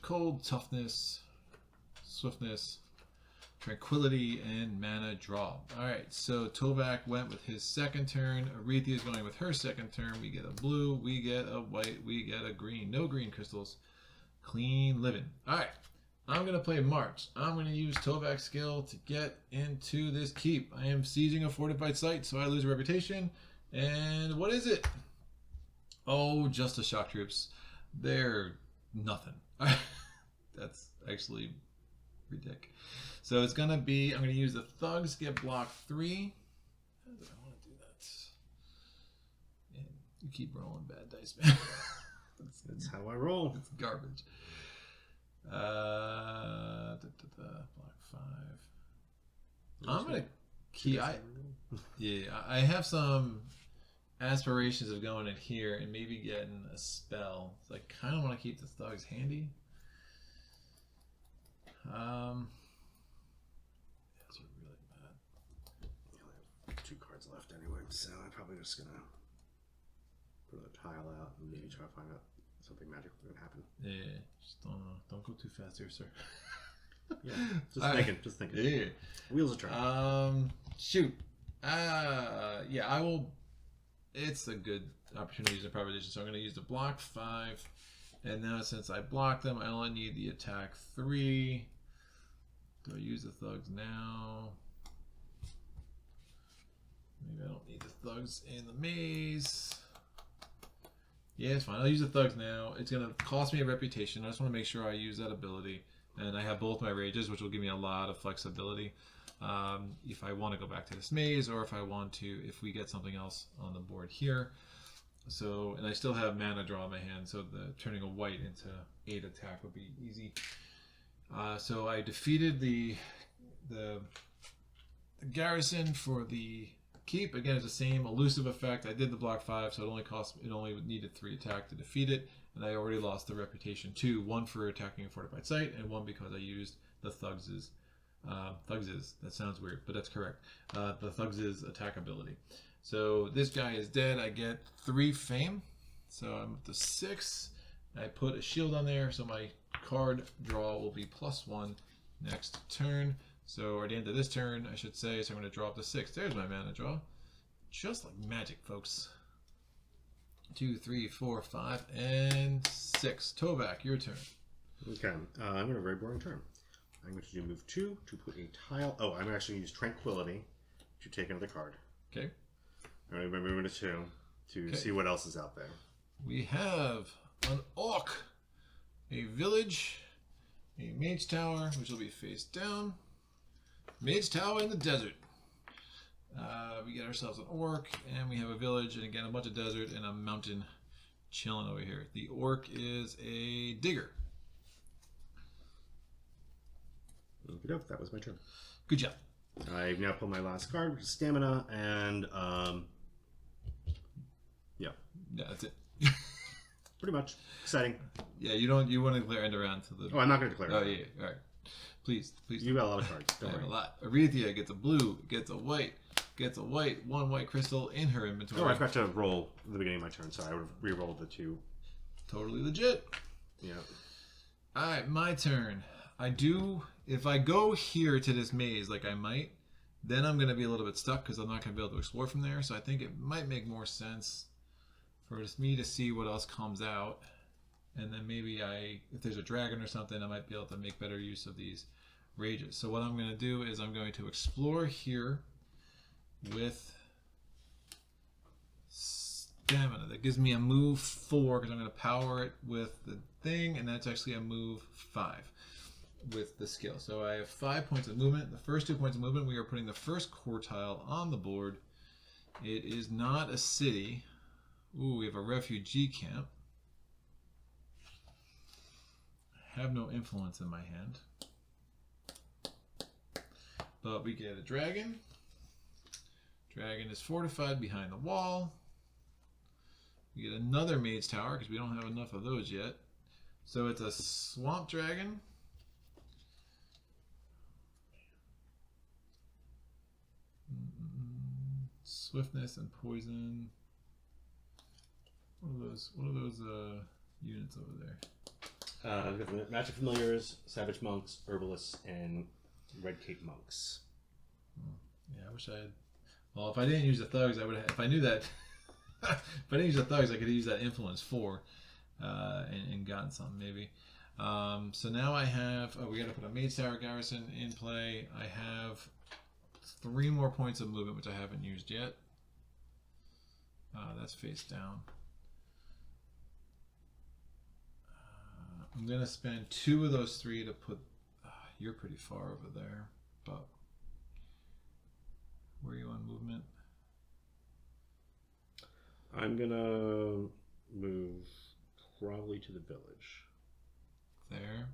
cold, toughness, swiftness, tranquility, and mana draw. Alright, so Tovak went with his second turn. Aretha is going with her second turn. We get a blue, we get a white, we get a green. No green crystals. Clean living. Alright, I'm going to play March. I'm going to use Tovak's skill to get into this keep. I am seizing a fortified site, so I lose a reputation. And what is it? Oh, just the shock troops. They're nothing. That's actually ridiculous. So it's going to be, I'm going to use the thugs, get block 3. How do I want to do that? Man, you keep rolling bad dice, man. That's how I roll. It's garbage. Block 5. I'm going to keep, I have some aspirations of going in here and maybe getting a spell. So I kind of want to keep the thugs handy. Those are really bad. I only have 2 cards left anyway, so I'm probably just gonna put a tile out and maybe try to find out something magical can happen. Yeah, just don't go too fast here, sir. Yeah, just thinking. Yeah. Wheels are turning. Shoot. Yeah, I will. It's a good opportunity to use improvisation, so I'm going to use the block 5. And now since I blocked them, I only need the attack 3. Do I use the thugs now? Maybe I don't need the thugs in the maze. Yeah, it's fine. I'll use the thugs now. It's going to cost me a reputation. I just want to make sure I use that ability. And I have both my rages, which will give me a lot of flexibility. if I want to go back to this maze, or if we get something else on the board here. So, and I still have mana draw in my hand, so the turning a white into 8 attack would be easy. So I defeated the garrison for the keep. Again, it's the same elusive effect. I did the block 5, so it only needed 3 attack to defeat it, and I already lost the reputation 2, 1 for attacking a fortified site, and 1 because I used the Thugs' that sounds weird, but that's correct. The Thugs' attack ability. So this guy is dead. I get 3 fame. So I'm up to 6. I put a shield on there, so my card draw will be +1 next turn. So at the end of this turn, I should say, so I'm going to draw up to 6. There's my mana draw. Just like magic, folks. 2, 3, 4, 5, and 6. Tovak, your turn. Okay, I'm going to have a very boring turn. I'm going to do move 2 to put a tile. Oh, I'm actually going to use Tranquility to take another card. Okay. All right, I'm moving to 2 to see what else is out there. We have an Orc, a Village, a Mage Tower, which will be face down, Mage Tower in the desert. We get ourselves an Orc, and we have a Village, and again a bunch of desert and a mountain chilling over here. The Orc is a Digger. That was my turn. Good job. I've now pulled my last card, which is Stamina, and yeah, that's it. pretty much exciting. Yeah, you want to declare end around to the. Oh, I'm not going to declare. Oh yeah, all right. Please. You got a lot of cards. Don't worry. A lot. Arethia gets a blue, gets a white, 1 white crystal in her inventory. Oh, I forgot to roll at the beginning of my turn, so I would have re-rolled the 2. Totally legit. Yeah. All right, my turn. If I go here to this maze, like I might, then I'm going to be a little bit stuck because I'm not going to be able to explore from there. So I think it might make more sense for me to see what else comes out. And then maybe if there's a dragon or something, I might be able to make better use of these rages. So what I'm going to do is I'm going to explore here with Stamina. That gives me a move 4 because I'm going to power it with the thing, and that's actually a move 5. With the skill. So I have 5 points of movement. The first 2 points of movement, we are putting the first quartile on the board. It is not a city. Ooh, we have a refugee camp. I have no influence in my hand. But we get a dragon. Dragon is fortified behind the wall. We get another mage tower because we don't have enough of those yet. So it's a swamp dragon. Swiftness and poison. What are those units over there? We've got Magic Familiars, Savage Monks, Herbalists, and Red Cape Monks. Yeah, I wish I had. Well, if I didn't use the Thugs, I would have. If I knew that. If I didn't use the Thugs, I could have used that Influence 4 and gotten something maybe. So now I have. Oh, we got to put a Mage Tower Garrison in play. I have 3 more points of movement, which I haven't used yet. That's face down. I'm going to spend 2 of those 3 to put... you're pretty far over there, but... Where are you on movement? I'm going to move probably to the village. There.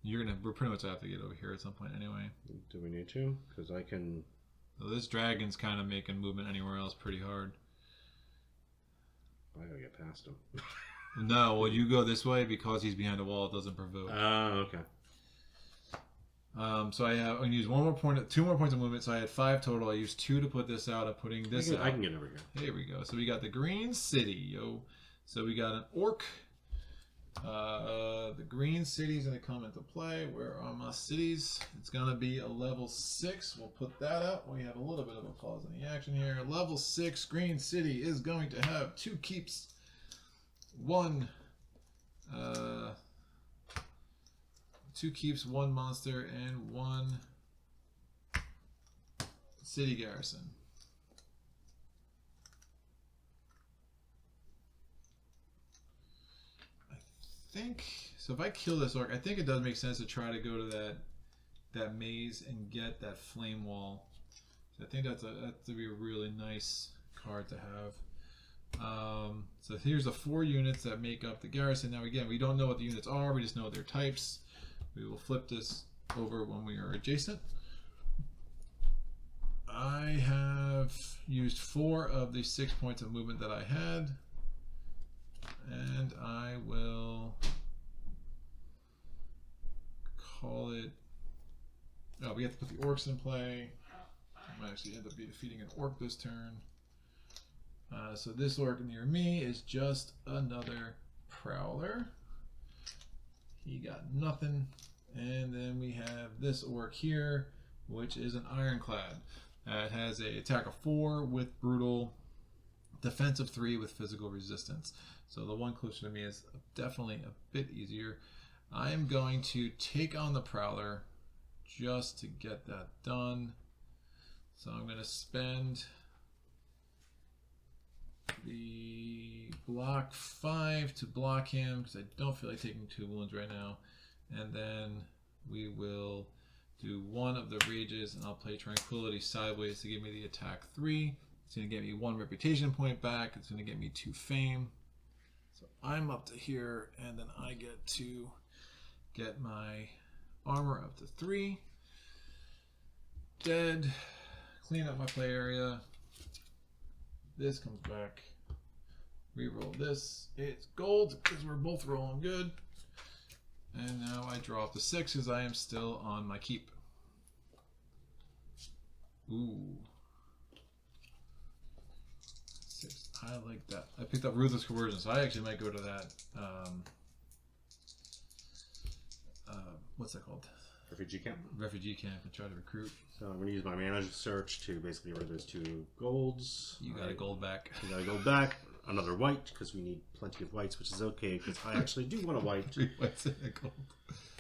We're pretty much have to get over here at some point anyway. Do we need to? Because I can... So this dragon's kind of making movement anywhere else pretty hard. I gotta get past him. No, well, you go this way because he's behind a wall. It doesn't provoke. Oh, okay. So I'm going to use 2 more points of movement. So I had 5 total. I used 2 to put this out. I'm putting this out. I can get over here. Here we go. So we got the Green City, yo. So we got an Orc. The Green City's going to come into play. Where are my cities? It's going to be a level 6. We'll put that out. We have a little bit of a pause in the action here. Level 6 Green City is going to have 2 keeps. 1 2 keeps, 1 monster, and 1 city garrison. I think so. If I kill this orc, I think it does make sense to try to go to that maze and get that flame wall. So I think that's to be a really nice card to have. So here's the 4 units that make up the garrison. Now again, we don't know what the units are, we just know their types. We will flip this over when we are adjacent. I have used 4 of the 6 points of movement that I had, and I will call it. Oh, we have to put the orcs in play. I might actually end up defeating an orc this turn. So this orc near me is just another prowler. He got nothing. And then we have this orc here, which is an ironclad. It has a attack of 4 with brutal, defense of 3 with physical resistance. So the one closer to me is definitely a bit easier. I am going to take on the prowler just to get that done. So I'm going to spend the block 5 to block him because I don't feel like taking 2 wounds right now. And then we will do 1 of the rages, and I'll play Tranquility sideways to give me the attack 3. It's going to get me 1 reputation point back. It's going to get me 2 fame. So I'm up to here, and then I get to get my armor up to 3. Dead. Clean up my play area. This comes back. Reroll this. It's gold because we're both rolling good. And now I draw up the 6 because I am still on my keep. Ooh. 6. I like that. I picked up Ruthless Coercion, so I actually might go to that. What's that called? Refugee camp. Refugee camp and try to recruit. So I'm going to use my mana search to basically get rid of those 2 golds. You got a gold back. You got to go back. Another white, because we need plenty of whites, which is okay, because I actually do want a white. 3 whites and a gold.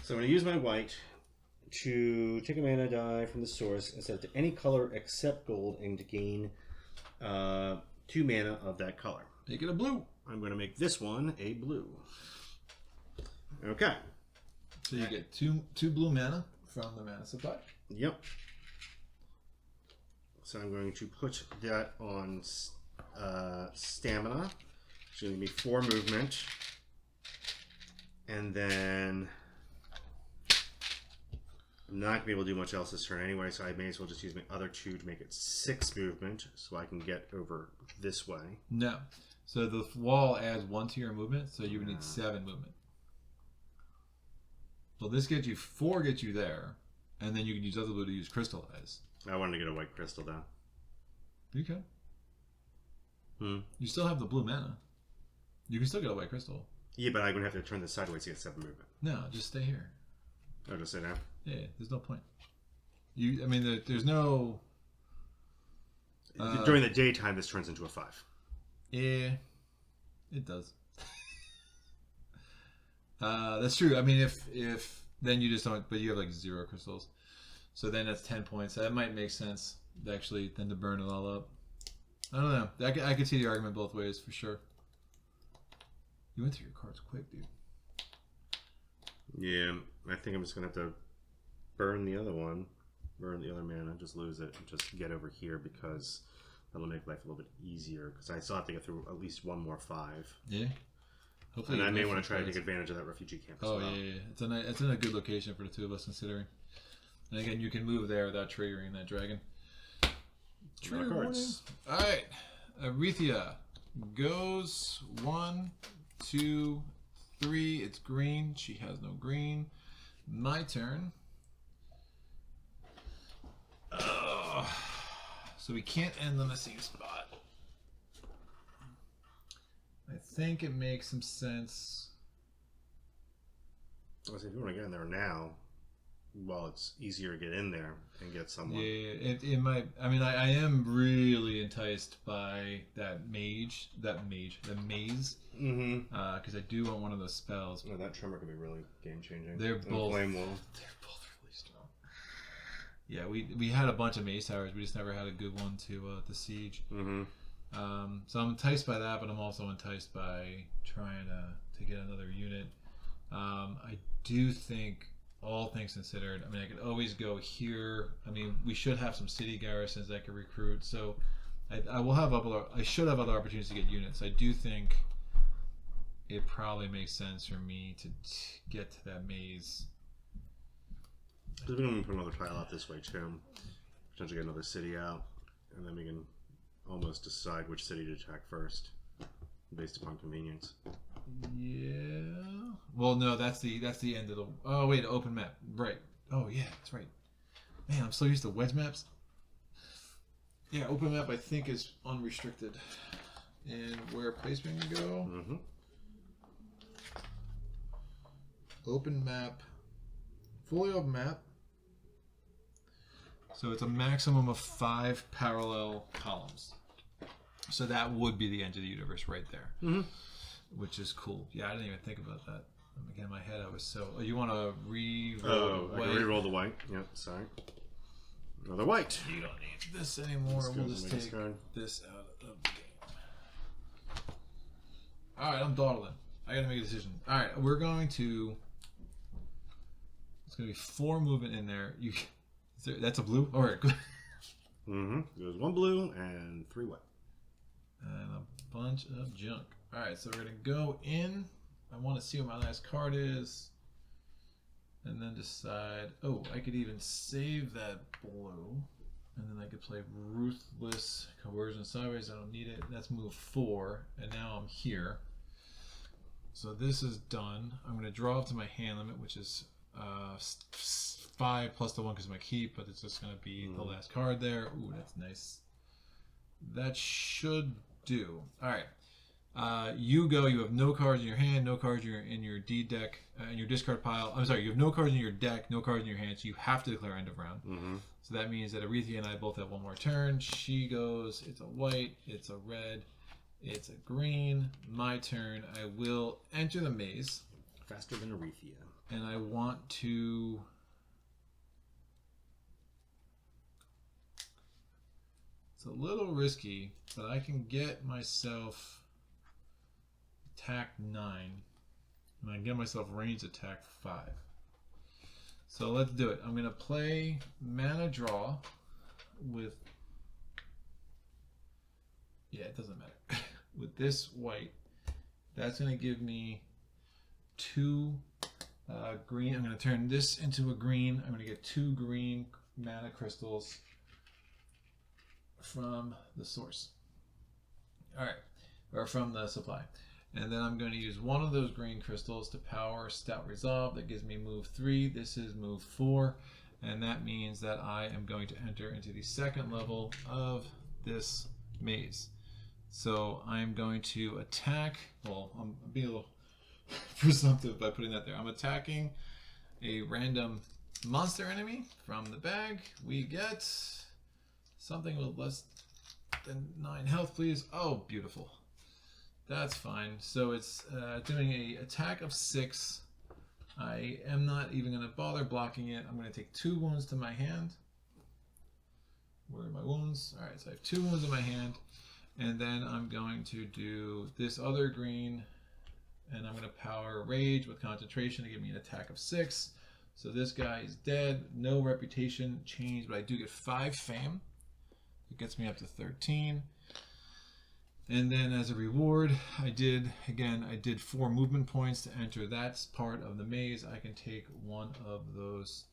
So I'm going to use my white to take a mana die from the source and set it to any color except gold and to gain 2 mana of that color. Make it a blue. I'm going to make this one a blue. Okay. So you get two blue mana from the mana supply. Yep. So I'm going to put that on stamina. It's going to be 4 movement. And then I'm not going to be able to do much else this turn anyway, so I may as well just use my other 2 to make it 6 movement so I can get over this way. No. So the wall adds 1 to your movement, so you would need 7 movement. So this gets you 4, gets you there, and then you can use other blue to use Crystallize. I wanted to get a white crystal down. You can. You still have the blue mana. You can still get a white crystal. Yeah, but I'm going to have to turn this sideways to get 7 movement. No, just stay here. I'll just sit down. Yeah, there's no point. I mean, there's no... During the daytime, this turns into a 5. Yeah, it does. That's true. I mean, if then you just don't, but you have like 0 crystals, so then that's 10 points. That might make sense actually, then to burn it all up. I don't know. I could see the argument both ways for sure. You went through your cards quick, dude. Yeah, I think I'm just gonna have to burn the other one, burn the other mana, just lose it, and just get over here because that'll make life a little bit easier. Because I still have to get through at least 1 more 5. Yeah. Hopefully, and I may want to try to take advantage of that refugee camp as well. Yeah. It's in a good location for the 2 of us considering. And again, you can move there without triggering that dragon. Trigger cards. All right, Arethia goes 1, 2, 3. It's green. She has no green. My turn. So we can't end on the same spot. I think it makes some sense. If you want to get in there now, well, it's easier to get in there and get someone. Yeah, it might. I mean, I am really enticed by that maze. Mm-hmm. Because I do want one of those spells. Oh, that tremor could be really game changing. They're both flame wall. They're both really strong. Yeah, we had a bunch of maze towers. We just never had a good one to siege. Mm-hmm. So I'm enticed by that, but I'm also enticed by trying to get another unit. I do think all things considered, I mean, I could always go here. I mean, we should have some city garrisons that could recruit. So I will have I should have other opportunities to get units. I do think it probably makes sense for me to get to that maze. Because we can put another tile out this way too. Potentially get another city out, and then we can almost decide which city to attack first, based upon convenience. Yeah. Well, no, that's the end of the. Oh wait, open map. Right. Oh yeah, that's right. Man, I'm so used to wedge maps. Yeah, open map I think is unrestricted. And where placement can go. Mm-hmm. Open map. Fully open map. So it's a maximum of 5 parallel columns. So that would be the end of the universe right there. Mm-hmm. Which is cool. Yeah, I didn't even think about that. Again, in my head, I was so. Oh, you want to re-roll? Oh, I can re-roll the white. Yep, sorry. Another white. You don't need this anymore. We'll just take this out of the game. All right, I'm dawdling. I got to make a decision. All right, we're going to. It's going to be 4 movement in there. That's a blue. All right, good. Mm-hmm. There's 1 blue and 3 white. And a bunch of junk. All right, so we're going to go in. I want to see what my last card is. And then decide, oh, I could even save that blue. And then I could play Ruthless Coercion sideways. I don't need it. That's move 4. And now I'm here. So this is done. I'm going to draw up to my hand limit, which is 5 plus the 1 because of my keep. But it's just going to be the last card there. Ooh, that's nice. That should do. All right. You go. You have no cards in your hand, no cards in your D deck, in your discard pile. I'm sorry. You have no cards in your deck, no cards in your hand. So you have to declare end of round. Mm-hmm. So that means that Aretha and I both have 1 more turn. She goes. It's a white. It's a red. It's a green. My turn. I will enter the maze. Faster than Aretha. And I want to. It's a little risky, but I can get myself attack 9. And I can get myself range attack 5. So let's do it. I'm going to play mana draw with. Yeah, it doesn't matter. With this white. That's going to give me 2 green. I'm going to turn this into a green. I'm going to get 2 green mana crystals from the source. Alright. Or from the supply. And then I'm going to use 1 of those green crystals to power Stout Resolve. That gives me move 3. This is move 4. And that means that I am going to enter into the 2nd level of this maze. So I'm going to attack. Well, I'm being a little presumptive by putting that there. I'm attacking a random monster enemy from the bag. We get something with less than 9 health, please. Oh, beautiful. That's fine. So it's doing a attack of 6. I am not even going to bother blocking it. I'm going to take 2 wounds to my hand. Where are my wounds? All right, so I have 2 wounds in my hand. And then I'm going to do this other green. And I'm going to power Rage with Concentration to give me an attack of 6. So this guy is dead. No reputation change, but I do get 5 fame. It gets me up to 13. And then as a reward, I did 4 movement points to enter that part of the maze. I can take 1 of those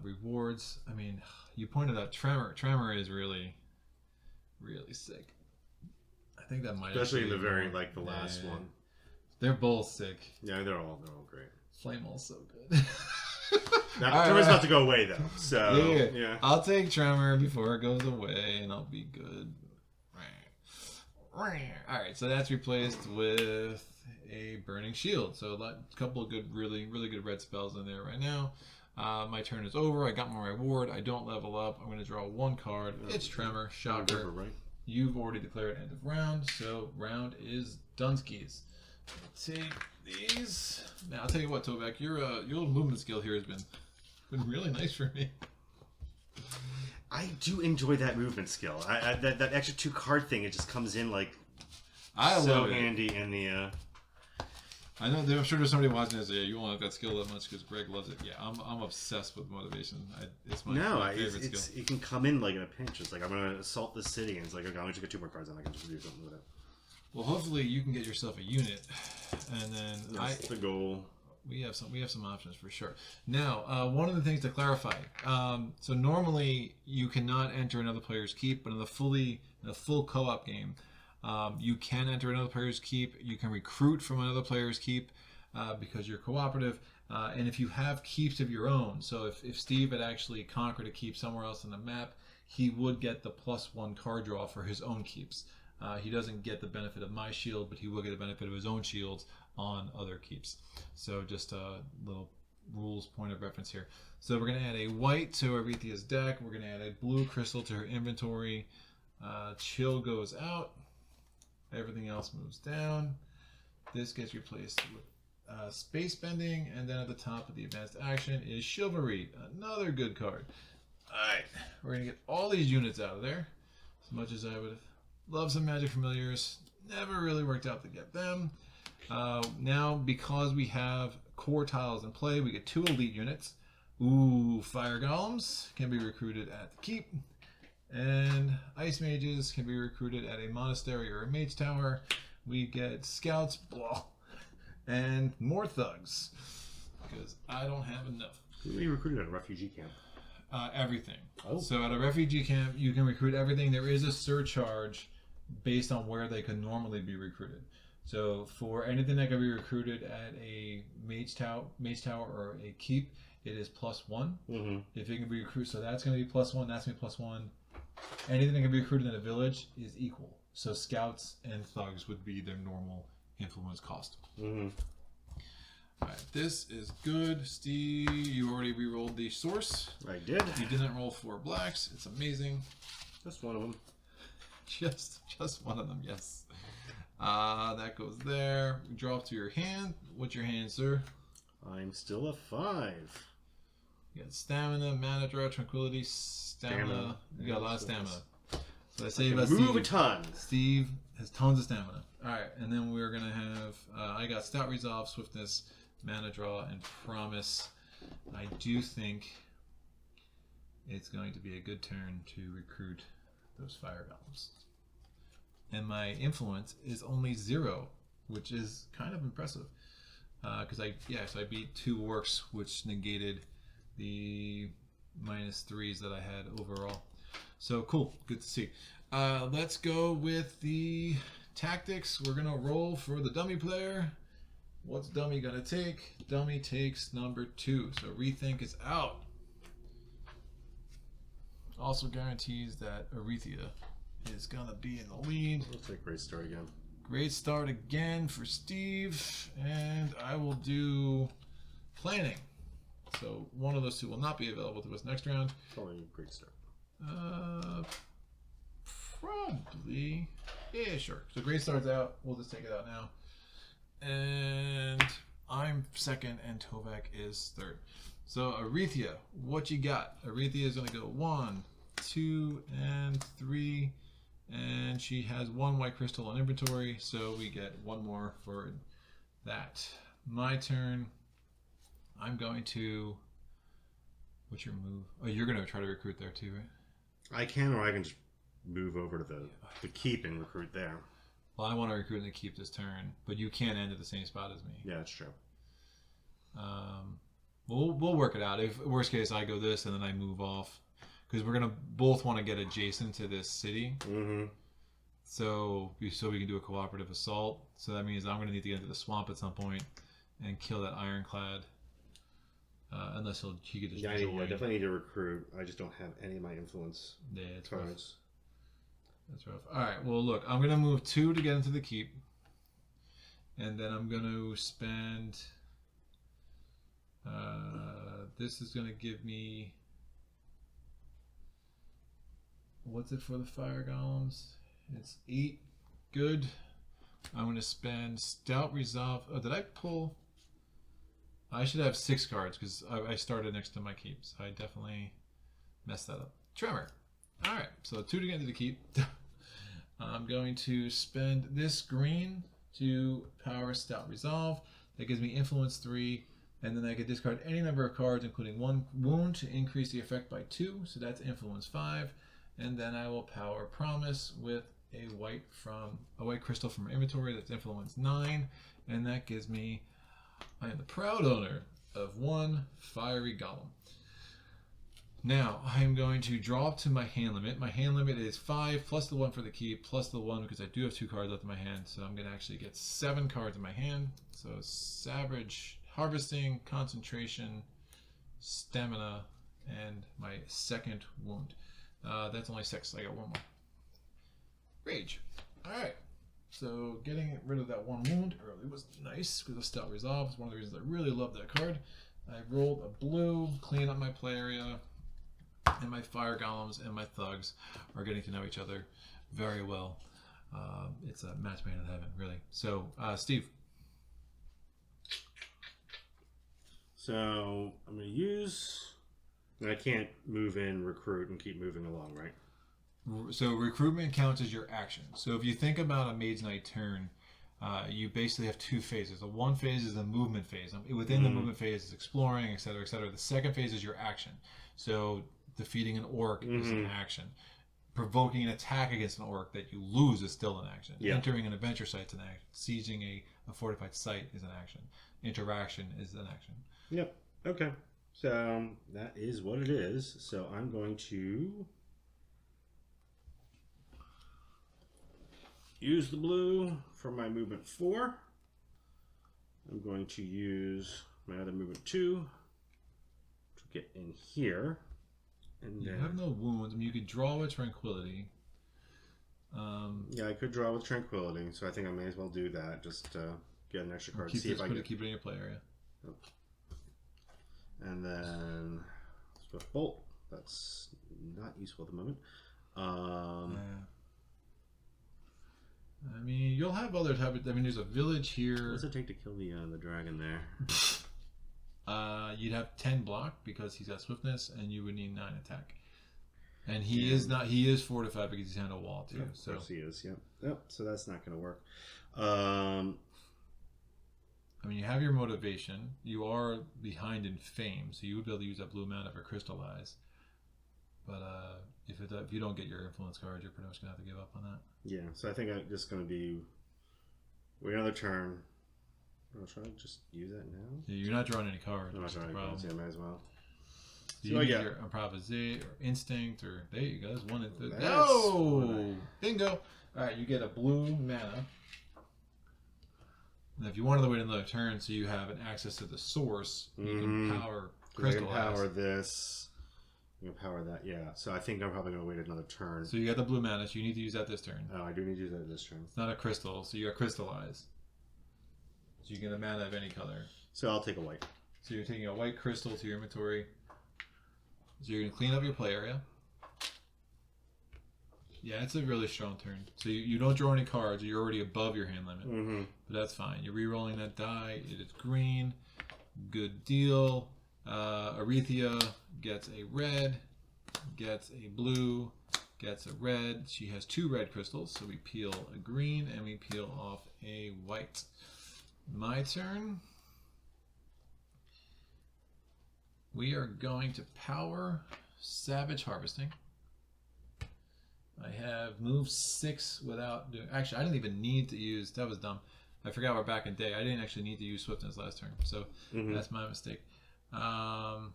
rewards. I mean, you pointed out Tremor. Tremor is really, really sick. I think that might especially in the very, like, the last one. They're both sick. Yeah, they're all great. Flamel's so good. Now, Tremor's about to go away, though. So, yeah. I'll take Tremor before it goes away, and I'll be good. Alright, so that's replaced with a Burning Shield. So a couple of good, really, really good red spells in there right now. My turn is over. I got my reward. I don't level up. I'm going to draw 1 card. It's Tremor. Shocker. Right? You've already declared end of round, so round is Dunskies. Take these. Now I'll tell you what, Tovak, your movement skill here has been really nice for me. I do enjoy that movement skill. That extra 2 card thing, it just comes in like I so love handy in the I know. I'm sure there's somebody watching this. Yeah, you won't have that skill that much because Greg loves it. Yeah, I'm obsessed with motivation. It's my favorite skill. It can come in like in a pinch. It's like I'm gonna assault this city, and it's like okay, I'm gonna get 2 more cards, and I can just do something with it. Well, hopefully you can get yourself a unit, and then That's the goal. We have some options for sure. Now, one of the things to clarify. So normally you cannot enter another player's keep, but in a full co-op game, you can enter another player's keep. You can recruit from another player's keep because you're cooperative. And if you have keeps of your own, so if Steve had actually conquered a keep somewhere else on the map, he would get the +1 card draw for his own keeps. He doesn't get the benefit of my shield, but he will get the benefit of his own shields on other keeps. So just a little rules point of reference here. So we're going to add a white to Arethia's deck. We're going to add a blue crystal to her inventory. Chill goes out. Everything else moves down. This gets replaced with space bending. And then at the top of the advanced action is Chivalry. Another good card. Alright, we're going to get all these units out of there. As much as I would love some Magic Familiars. Never really worked out to get them. Now, because we have core tiles in play, we get 2 elite units. Ooh, Fire Golems can be recruited at the keep. And Ice Mages can be recruited at a monastery or a mage tower. We get Scouts, blah, and more Thugs. Because I don't have enough. Who we recruited at a refugee camp? Everything. Oh. So at a refugee camp, you can recruit everything. There is a surcharge based on where they could normally be recruited. So for anything that can be recruited at a mage tower or a keep, it is +1. Mm-hmm. If it can be recruited, so that's going to be +1. That's going to be +1. Anything that can be recruited in a village is equal. So scouts and thugs would be their normal influence cost. Mm-hmm. All right, this is good. Steve, you already re-rolled the source. I did. You didn't roll 4 blacks. It's amazing. Just one of them. Just one of them, yes. That goes there. We draw to your hand. What's your hand, sir? I'm still a 5. You got stamina, mana draw, tranquility, stamina. You got a lot of stamina. So I say about move Steve. a ton. Steve has tons of stamina. All right, and then we're gonna have. I got stout resolve, swiftness, mana draw, and promise. I do think it's going to be a good turn to recruit those fire golems. And my influence is only 0, which is kind of impressive. Because I beat 2 orcs, which negated the -3s that I had overall. So cool, good to see. Let's go with the tactics. We're gonna roll for the dummy player. What's dummy gonna take? Dummy takes number 2. So rethink is out. Also guarantees that Arethia is gonna be in the lead. Looks like great start again. Great start again for Steve, and I will do planning. So one of those 2 will not be available to us next round. Probably a great start. Probably. Yeah, sure. So great start's out. We'll just take it out now. And I'm second, and Tovak is third. So Arethia, what you got? Arethia is gonna go 1, 2, and 3. And she has 1 white crystal on inventory, so we get 1 more for that. My turn. I'm going to... What's your move? Oh, you're going to try to recruit there too, right? I can, or I can just move over to the keep and recruit there. Well, I want to recruit and keep this turn, but you can't end at the same spot as me. Yeah, that's true. We'll work it out. If worst case, I go this and then I move off. Because we're gonna both want to get adjacent to this city, so we can do a cooperative assault. So that means I'm gonna need to get into the swamp at some point and kill that ironclad. Unless he could just I join. definitely need to recruit. I just don't have any of my influence It's cards. rough. That's rough. All right. Well, look, I'm gonna move 2 to get into the keep, and then I'm gonna spend. This is gonna give me. What's it for the fire golems? It's 8. Good. I'm going to spend Stout Resolve. Oh, did I pull? I should have 6 cards because I started next to my keeps. I definitely messed that up. Tremor. Alright, so 2 to get into the keep. I'm going to spend this green to power Stout Resolve. That gives me influence 3, and then I could discard any number of cards, including 1 wound, to increase the effect by 2. So that's influence 5, and then I will power Promise with a white crystal from my inventory. That's influence 9, and that gives me. I am the proud owner of 1 fiery golem. Now, I am going to draw up to my hand limit. My hand limit is 5 plus the 1 for the key, plus the 1 because I do have 2 cards left in my hand. So I'm going to actually get 7 cards in my hand. So Savage, Harvesting, Concentration, Stamina, and my second wound. That's only 6. I got 1 more. Rage. Alright. So getting rid of that 1 wound early was nice because the Stout Resolve is one of the reasons I really love that card. I rolled a blue, clean up my play area. And my fire golems and my thugs are getting to know each other very well. It's a match made in heaven, really. So, Steve. So, I'm going to use... I can't move in, recruit, and keep moving along, right? So, recruitment counts as your action. So, if you think about a Mage Knight turn, you basically have 2 phases. The one phase is the movement phase. Within the movement phase is exploring, etc., etc. The second phase is your action. So, defeating an orc is an action. Provoking an attack against an orc that you lose is still an action. Yeah. Entering an adventure site is an action. Sieging a fortified site is an action. Interaction is an action. Yep. Okay. So that is what it is. So I'm going to use the blue for my movement 4. I'm going to use my other movement 2 to get in here. And You have no wounds. I mean, you could draw with Tranquility. Yeah, I could draw with Tranquility, so I think I may as well do that. Just get an extra card. Keep it in your play area. Oh. And then Swift Bolt. That's not useful at the moment. Yeah. I mean, you'll have other type of. I mean, there's a village here. What does it take to kill the dragon there? You'd have 10 block because he's got swiftness, and you would need 9 attack. And he is not. He is fortified because he's behind a wall too. Yep, so of course he is. Yep. Yep. So that's not going to work. I mean, you have your motivation. You are behind in fame, so you would be able to use that blue mana for crystallize. But if you don't get your influence card, you're pretty much gonna have to give up on that. Yeah. So I think I'm just going to be wait another turn. I'll try to just use that now. Yeah, you're not drawing any cards. I'm not drawing any cards. Yeah, might as well. So you need your Improvisate or Instinct or there you go. There's one. No! Bingo! All right, you get a blue mana. Now, if you wanted to wait another turn, so you have an access to the source, you can power Crystal. I can power this. You can power that. Yeah. So I think I'm probably going to wait another turn. So you got the blue mana. So you need to use that this turn. Oh, I do need to use that this turn. It's not a crystal, so you got Crystallize. So you get a mana of any color. So I'll take a white. So you're taking a white crystal to your inventory. So you're going to clean up your play area. Yeah, it's a really strong turn. So you don't draw any cards. You're already above your hand limit. But that's fine. You're re-rolling that die. It is green. Good deal. Arethea gets a red, gets a blue, gets a red. She has 2 red crystals. So we peel a green and we peel off a white. My turn. We are going to power Savage Harvesting. I have moved 6 without doing. Actually, I didn't even need to use. That was dumb. I forgot we're back in day. I didn't actually need to use Swiftness last turn, so that's my mistake. Oh,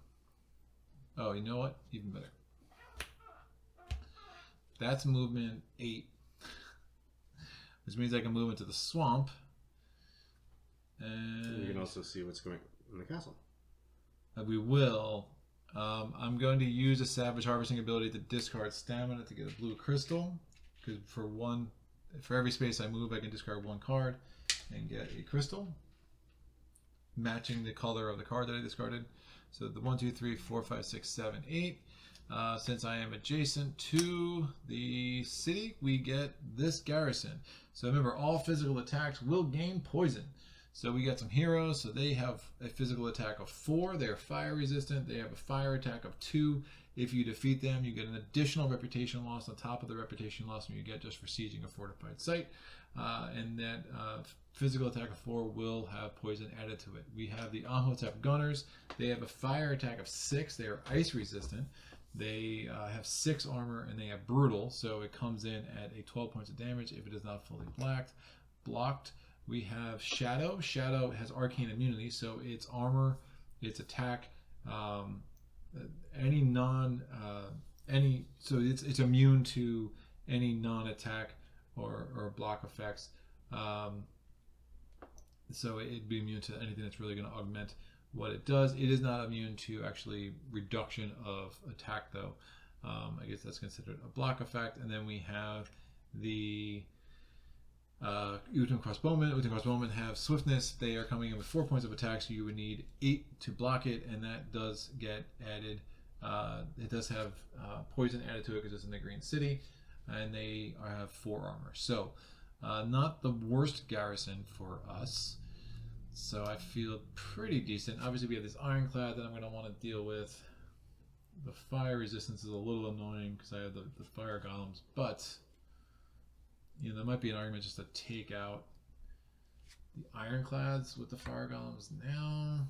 you know what? Even better. That's movement 8, which means I can move into the swamp. And you can also see what's going in the castle. We will. I'm going to use a Savage Harvesting ability to discard stamina to get a blue crystal. Because for every space I move, I can discard 1 card and get a crystal, matching the color of the card that I discarded. So the 1, 2, 3, 4, 5, 6, 7, 8. Since I am adjacent to the city, we get this garrison. So remember, all physical attacks will gain poison. So we got some heroes. So they have a physical attack of 4. They're fire resistant. They have a fire attack of 2. If you defeat them, you get an additional reputation loss on top of the reputation loss you get just for sieging a fortified site. and that physical attack of 4 will have poison added to it. We have the Amhotep Gunners. They have a fire attack of 6. They are ice resistant. They have 6 armor, and they have brutal, so it comes in at a 12 points of damage if it is not fully blocked. We have Shadow. Shadow has arcane immunity, so its armor, its attack, so it's immune to any non-attack or block effects. So it'd be immune to anything that's really going to augment what it does. It is not immune to actually reduction of attack, though. I guess that's considered a block effect. And then we have the Utem Crossbowmen. Utem Crossbowmen have swiftness. They are coming in with 4 points of attack, so you would need 8 to block it, and that does get added. It does have poison added to it because it's in the Green City, and they have 4 armor. So not the worst garrison for us. So I feel pretty decent. Obviously, we have this Ironclad that I'm going to want to deal with. The fire resistance is a little annoying because I have the fire golems, but there might be an argument just to take out the Ironclads with the fire golems now.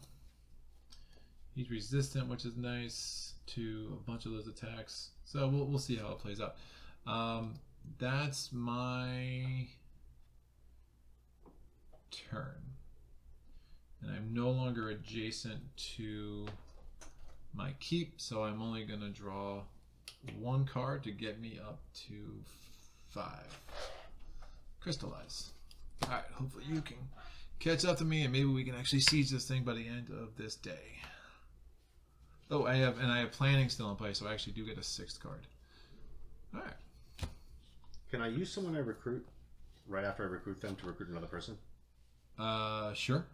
He's resistant, which is nice to a bunch of those attacks. So we'll see how it plays out. That's my turn. And I'm no longer adjacent to my keep, so I'm only going to draw 1 card to get me up to 5. Crystallize. Alright, hopefully you can catch up to me and maybe we can actually siege this thing by the end of this day. Oh, I have planning still in place, so I actually do get a 6th card. Alright. Can I use someone I recruit right after I recruit them to recruit another person? Sure.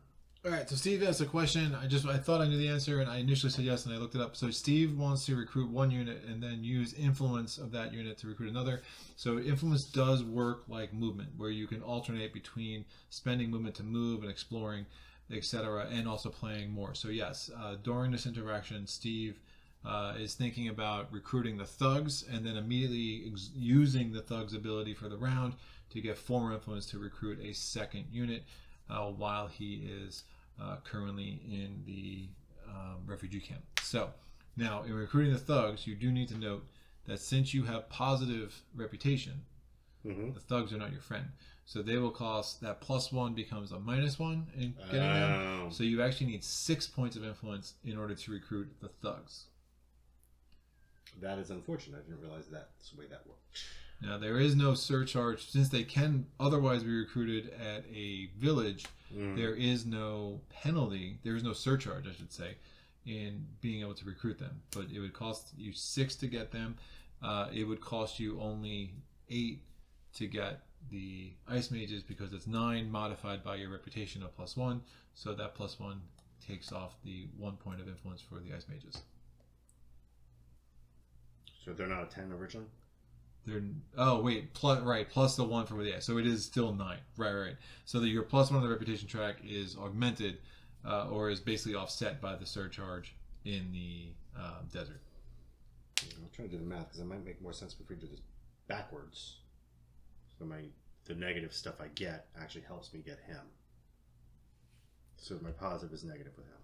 All right, so Steve asked a question. I thought I knew the answer, and I initially said yes, and I looked it up. So Steve wants to recruit 1 unit and then use influence of that unit to recruit another. So influence does work like movement, where you can alternate between spending movement to move and exploring, etc., and also playing more. So yes, during this interaction, Steve is thinking about recruiting the thugs and then immediately using the thugs' ability for the round to get former influence to recruit a 2nd unit. While he is currently in the refugee camp. So now in recruiting the thugs, you do need to note that since you have positive reputation, the thugs are not your friend. So they will cost, that +1 becomes a -1 in getting them. So you actually need 6 points of influence in order to recruit the thugs. That is unfortunate. I didn't realize that's the way that worked. Now, there is no surcharge. Since they can otherwise be recruited at a village, there is no penalty. There is no surcharge, I should say, in being able to recruit them. But it would cost you 6 to get them. It would cost you only 8 to get the Ice Mages because it's 9 modified by your reputation of +1. So that +1 takes off the 1 point of influence for the Ice Mages. So they're not a 10 originally? Plus the 1 for the so it is still 9. Right. So that your +1 on the reputation track is augmented, or is basically offset by the surcharge in the desert. I'm trying to do the math because it might make more sense if we do this backwards. So the negative stuff I get actually helps me get him. So my positive is negative with him.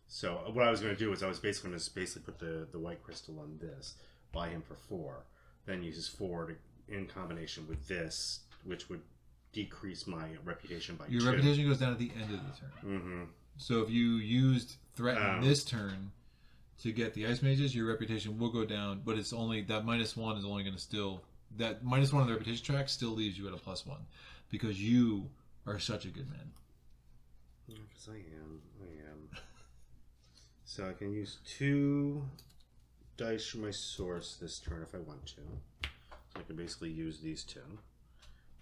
So what I was going to do is I was basically going to put the white crystal on this, buy him for 4. Then uses 4 in combination with this, which would decrease my reputation by 2. Your reputation goes down at the end of the turn. So if you used threaten this turn to get the Ice Mages, your reputation will go down, but it's only that -1 is only going to still, that -1 on the reputation track still leaves you at a +1 because you are such a good man. Because I am. So I can use 2 dice from my source this turn if I want to. So I can basically use these 2,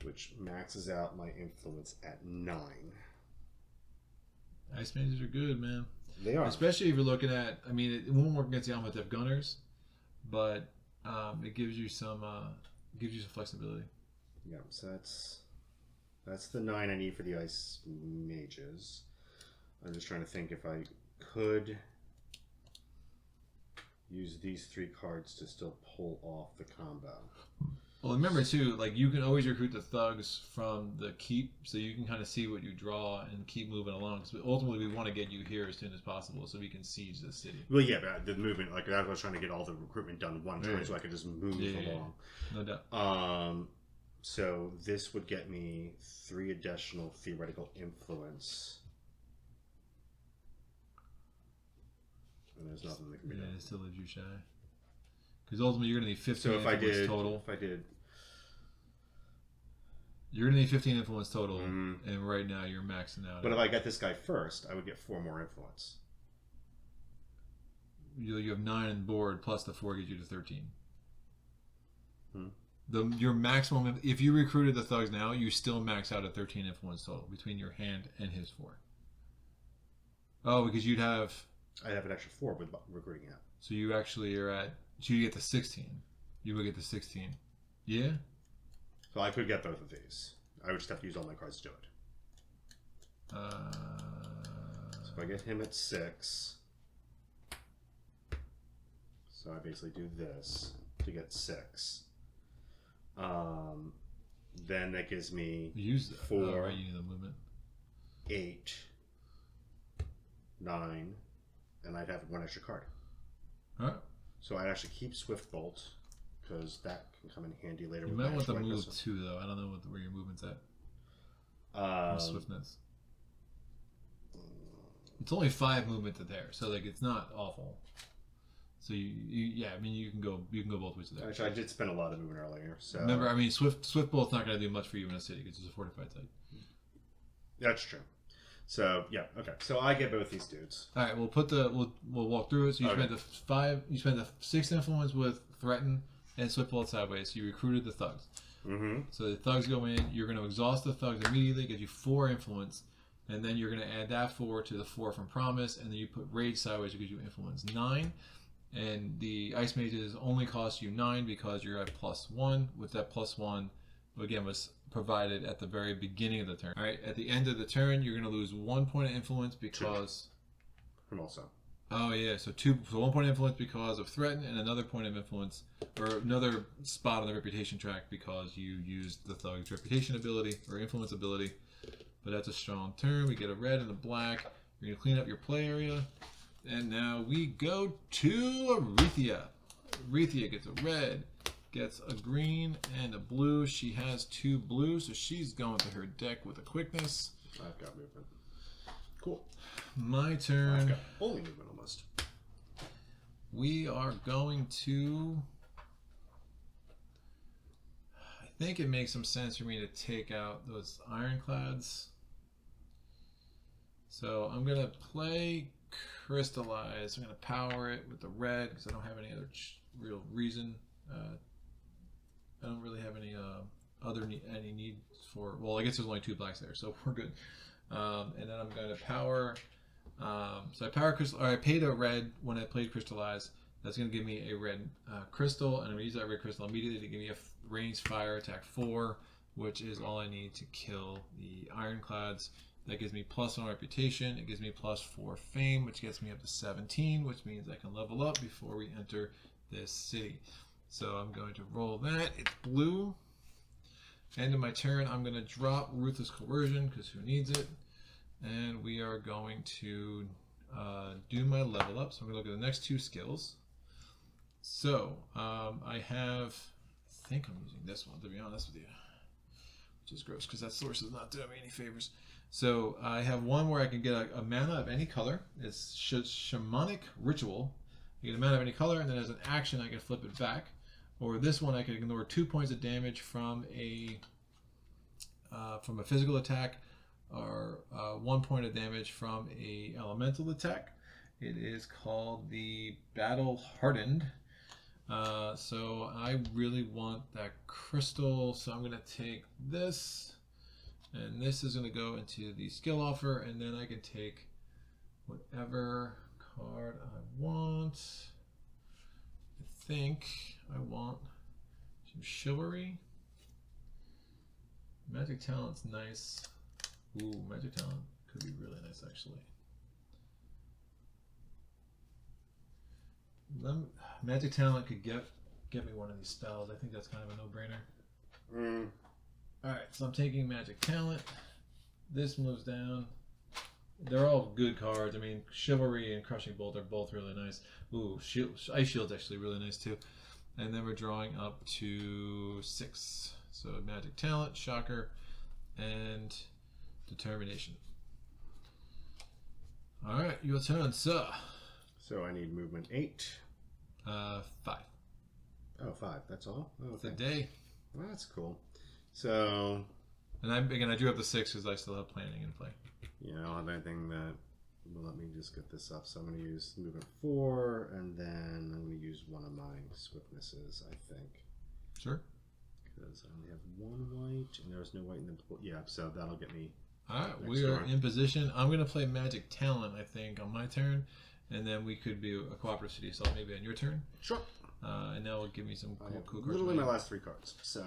which maxes out my influence at 9. Ice Mages are good, man. They are. Especially if you're looking at, it won't work against the Amhotep Gunners, but it gives you some flexibility. Yeah, so that's the 9 I need for the Ice Mages. I'm just trying to think if I could use these 3 cards to still pull off the combo. Well, remember too, like you can always recruit the thugs from the keep, so you can kind of see what you draw and keep moving along. Because ultimately, we want to get you here as soon as possible, so we can siege the city. Well, yeah, but the movement, like I was trying to get all the recruitment done one turn, so I could just move along. No doubt. So this would get me 3 additional theoretical influence. And there's nothing that can be done. It still leaves you shy. Because ultimately, you're going to need 15 so if influence I did, total. If I did. You're going to need 15 influence total, and right now you're maxing out. But if I get this guy first, I would get 4 more influence. You have 9 on board, plus the 4 gets you to 13. Your maximum, if you recruited the thugs now, you still max out at 13 influence total between your hand and his 4. Oh, because I'd have an extra 4 with recruiting out. So you actually are at, so you get to 16. You would get to 16. Yeah? So I could get both of these. I would just have to use all my cards to do it. So if I get him at 6. So I basically do this to get 6. Then that gives me 4, right, you need the movement. 8, 9, and I'd have 1 extra card. All right. So I'd actually keep Swift Bolt because that can come in handy later. You might want to move too, though. I don't know where your movement's at. Swiftness. It's only 5 movement to there, so like it's not awful. So yeah, I mean you can go both ways to there. Actually, I did spend a lot of movement earlier. So remember, I mean Swift Bolt's not going to do much for you in a city because it's a fortified site. That's true. So yeah, okay. So I get both these dudes. All right, we'll walk through it. So you spent the 5, you spent the 6 influence with Threaten and Swift Bolt sideways. So you recruited the thugs. So the thugs go in. You're going to exhaust the thugs immediately. Get you 4 influence, and then you're going to add that 4 to the 4 from Promise, and then you put Rage sideways, which gives you influence 9. And the Ice Mages only cost you 9 because you're at +1. With that +1, again, was provided at the very beginning of the turn. All right, at the end of the turn, you're going to lose 1 point of influence because. From also. Oh yeah, so 1 point of influence because of Threaten, and another point of influence, or another spot on the Reputation track because you used the Thug's Reputation ability or Influence ability. But that's a strong turn. We get a red and a black. You're going to clean up your play area. And now we go to Arethea. Arethea gets a red, gets a green, and a blue. She has 2 blues, so she's going to her deck with a quickness. I've got movement. Cool. My turn. I've got only movement almost. We are going to... I think it makes some sense for me to take out those Ironclads. So I'm going to play Crystallize. I'm going to power it with the red because I don't have any other real reason. I don't really have any any need for. Well, I guess there's only 2 blacks there, so we're good. And then I'm going to power. So I power crystal. Or I paid a red when I played Crystallize. That's going to give me a red crystal, and I'm going to use that red crystal immediately to give me a ranged fire attack 4, which is all I need to kill the Ironclads. That gives me +1 reputation. It gives me +4 fame, which gets me up to 17, which means I can level up before we enter this city. So I'm going to roll that. It's blue. End of my turn, I'm going to drop Ruthless Coercion because who needs it? And we are going to do my level up. So I'm going to look at the next 2 skills. So I think I'm using this one to be honest with you, which is gross because that source is not doing me any favors. So I have one where I can get a mana of any color. It's Shamanic Ritual. I get a mana of any color, and then as an action I can flip it back. Or this one I can ignore 2 points of damage from a physical attack, or 1 point of damage from a elemental attack. It is called the Battle Hardened. So I really want that crystal, so I'm going to take this. And this is going to go into the skill offer, and then I can take whatever card I want. I think I want some Chivalry. Magic Talent's nice. Ooh, Magic Talent could be really nice, actually. Magic Talent could get me one of these spells. I think that's kind of a no-brainer. Alright, so I'm taking Magic Talent. This moves down. They're all good cards. I mean, Chivalry and Crushing Bolt are both really nice. Ooh, Ice Shield's actually really nice too. And then we're drawing up to 6. So Magic Talent, Shocker, and Determination. Alright, your turn, sir. So I need movement 8. 5. Oh, 5. That's all? Oh, It's okay. a day. Well, that's cool. So... And I drew up the 6 because I still have planning in play. Yeah, I don't have anything that will let me just get this up. So I'm going to use movement 4, and then I'm going to use one of my swiftnesses, I think. Sure. Because I only have 1 white, and there's no white in the... Yeah, so that'll get me... Alright, we are in position. I'm going to play Magic Talent, I think, on my turn. And then we could be a Cooperative City Assault maybe on your turn. Sure. And that will give me some cool cards. Literally my last 3 cards. So...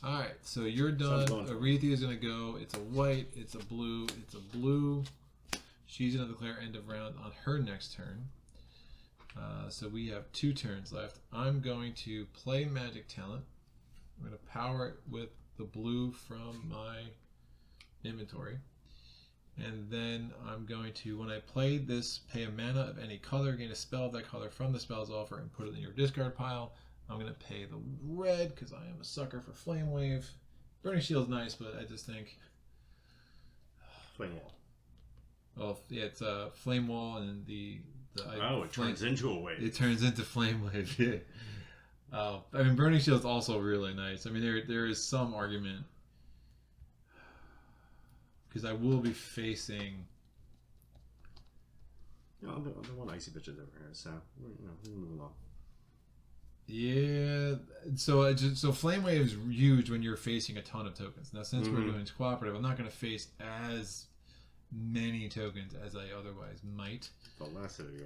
Alright, so you're done. Arethea is going to go. It's a white, it's a blue, it's a blue. She's going to declare end of round on her next turn. So we have 2 turns left. I'm going to play Magic Talent. I'm going to power it with the blue from my inventory. And then I'm going to, when I play this, pay a mana of any color, gain a spell of that color from the spell's offer, and put it in your discard pile. I'm going to pay the red because I am a sucker for Flame Wave. Burning Shield's nice, but I just think... Flame Wall. Well, yeah, it's a Flame Wall, and it turns into a wave. It turns into Flame Wave, yeah. I mean, Burning Shield's also really nice. I mean, there is some argument... Because I will be facing... No, the one icy bitches over here, so we're moving along. Yeah, so Flame Wave is huge when you're facing a ton of tokens. Now, since we're doing Cooperative, I'm not going to face as many tokens as I otherwise might. The last city you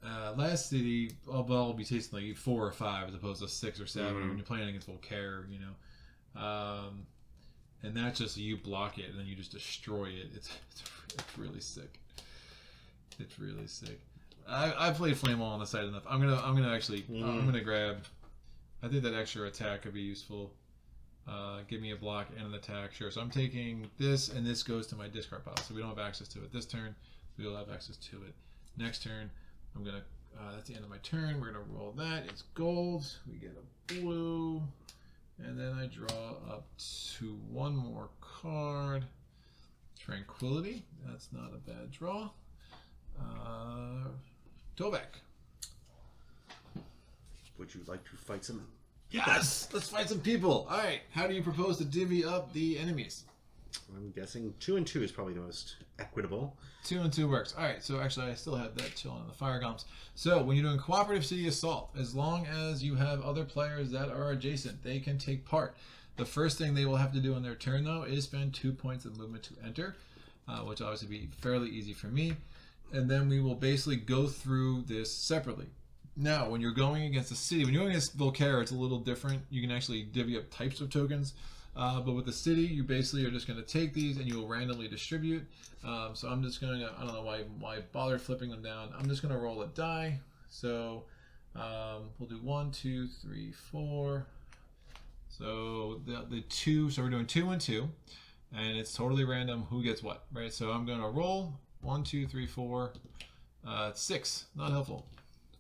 are. Last city, I'll be facing like 4 or 5 as opposed to 6 or 7 when you're playing against Volcare, you know. And that's just you block it and then you just destroy it. It's really sick. It's really sick. I played Flame Wall on the side enough. I'm gonna actually I'm gonna grab. I think that extra attack could be useful. Give me a block and an attack, sure. So I'm taking this, and this goes to my discard pile. So we don't have access to it this turn. We'll have access to it next turn. I'm gonna. That's the end of my turn. We're gonna roll that. It's gold. We get a blue. And then I draw up to 1 more card. Tranquility. That's not a bad draw. Tovak. Would you like to fight some? Yes! Let's fight some people. All right. How do you propose to divvy up the enemies? I'm guessing 2 and 2 is probably the most equitable. 2 and 2 works. All right. So actually, I still have that chilling in the fire gums. So when you're doing Cooperative City Assault, as long as you have other players that are adjacent, they can take part. The first thing they will have to do on their turn, though, is spend 2 points of movement to enter, which obviously be fairly easy for me. And then we will basically go through this separately. Now, when you're going against a city, when you're going against Volcare, it's a little different. You can actually divvy up types of tokens. But with the city, you basically are just going to take these and you will randomly distribute. So I'm just going to, I don't know why bother flipping them down. I'm just going to roll a die. So we'll do 1, 2, 3, 4. So the 2, so we're doing 2 and 2. And it's totally random who gets what, right? So I'm going to roll 1, 2, 3, 4. 6, not helpful.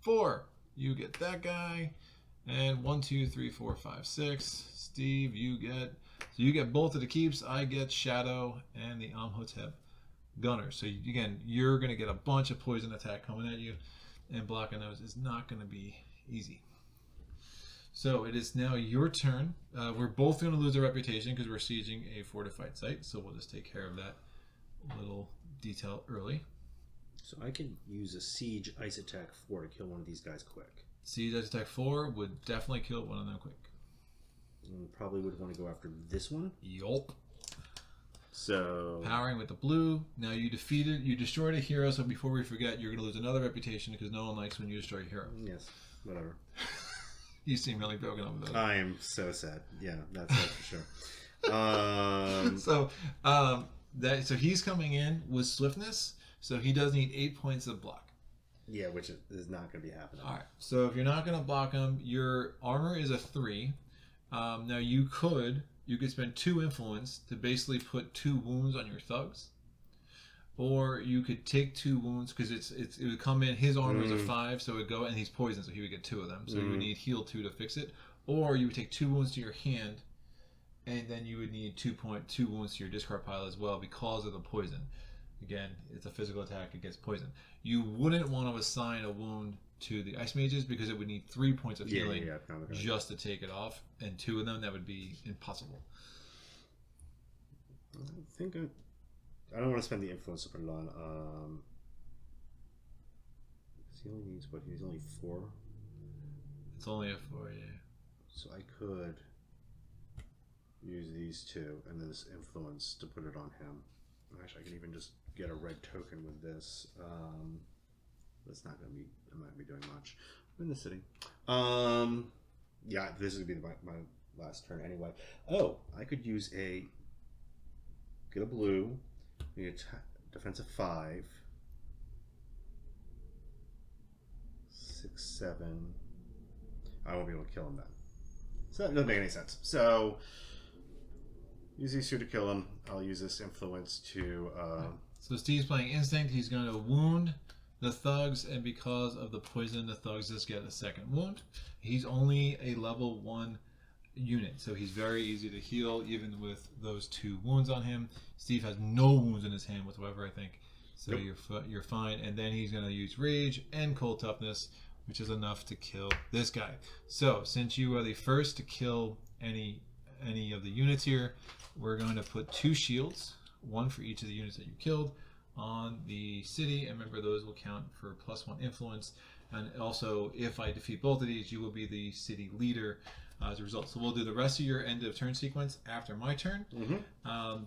4, you get that guy. And 1, 2, 3, 4, 5, 6. Steve, you get both of the keeps. I get Shadow and the Amhotep Gunner. So again, you're going to get a bunch of poison attack coming at you, and blocking those is not going to be easy. So it is now your turn. We're both going to lose our reputation because we're sieging a fortified site. So we'll just take care of that little detail early. So I can use a Siege Ice Attack 4 to kill one of these guys quick. Siege Ice Attack 4 would definitely kill one of them quick. And probably would want to go after this one. Yup. So powering with the blue. Now you destroyed a hero, so before we forget, you're going to lose another reputation because no one likes when you destroy a hero. Yes, whatever. You seem really broken up with that. I am so sad. Yeah, that's for sure. So he's coming in with swiftness, so he does need 8 points of block. Yeah, which is not going to be happening. All right. So if you're not going to block him, your armor is a 3. Now you could spend 2 influence to basically put 2 wounds on your thugs, or you could take 2 wounds because it would come in. His armor is a 5, so it would go, and he's poisoned, so he would get 2 of them. So you would need heal 2 to fix it, or you would take 2 wounds to your hand, and then you would need 2 wounds to your discard pile as well because of the poison. Again, it's a physical attack against poison. You wouldn't want to assign a wound to the ice mages because it would need 3 points of healing just to take it off, and 2 of them, that would be impossible. I don't want to spend the influence to put it on. He only needs what? He's only 4. It's only a 4, yeah. So I could use these 2 and this influence to put it on him. Actually, I can even just get a red token with this. That's not going to be. I'm not going to be doing much. I'm in the city. Yeah, this is going to be my last turn anyway. Oh, I could use get a blue. Defensive 5, 6, 7. I won't be able to kill him then. So that doesn't make any sense. So use these 2 to kill him. I'll use this influence to. So Steve's playing Instinct. He's going to wound the thugs, and because of the poison, the thugs just get a 2nd wound. He's only a level 1 unit, so he's very easy to heal even with those 2 wounds on him. Steve has no wounds in his hand whatsoever, I think, so you're fine. And then he's going to use Rage and Cold Toughness, which is enough to kill this guy. So since you are the first to kill any of the units here, we're going to put 2 shields, 1 for each of the units that you killed, on the city, and remember those will count for +1 influence. And also, if I defeat both of these, you will be the city leader as a result. So we'll do the rest of your end of turn sequence after my turn.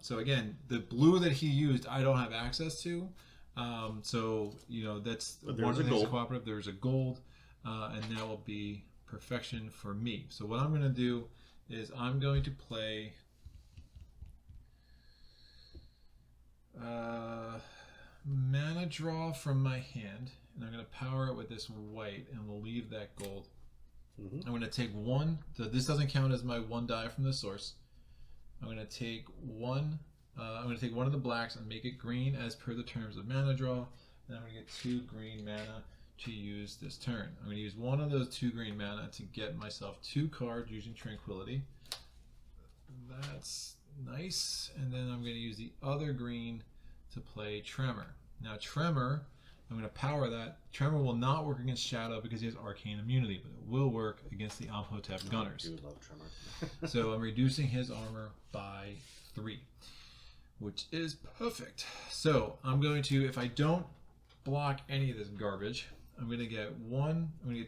So again, the blue that he used, I don't have access to. So that's one of the things. Cooperative. There's a gold, and that will be perfection for me. So what I'm going to do is I'm going to play mana draw from my hand, and I'm going to power it with this white, and we'll leave that gold. I'm going to take 1. So this doesn't count as my 1 die from the source. I'm going to take 1. I'm going to take 1 of the blacks and make it green as per the terms of mana draw. And I'm going to get 2 green mana to use this turn. I'm going to use 1 of those 2 green mana to get myself 2 cards using Tranquility. That's nice. And then I'm going to use the other green to play Tremor. Now Tremor, I'm going to power that. Tremor will not work against Shadow because he has Arcane Immunity, but it will work against the Amhotep Gunners. I do love Tremor. So I'm reducing his armor by 3, which is perfect. So I'm going to, if I don't block any of this garbage, I'm going to get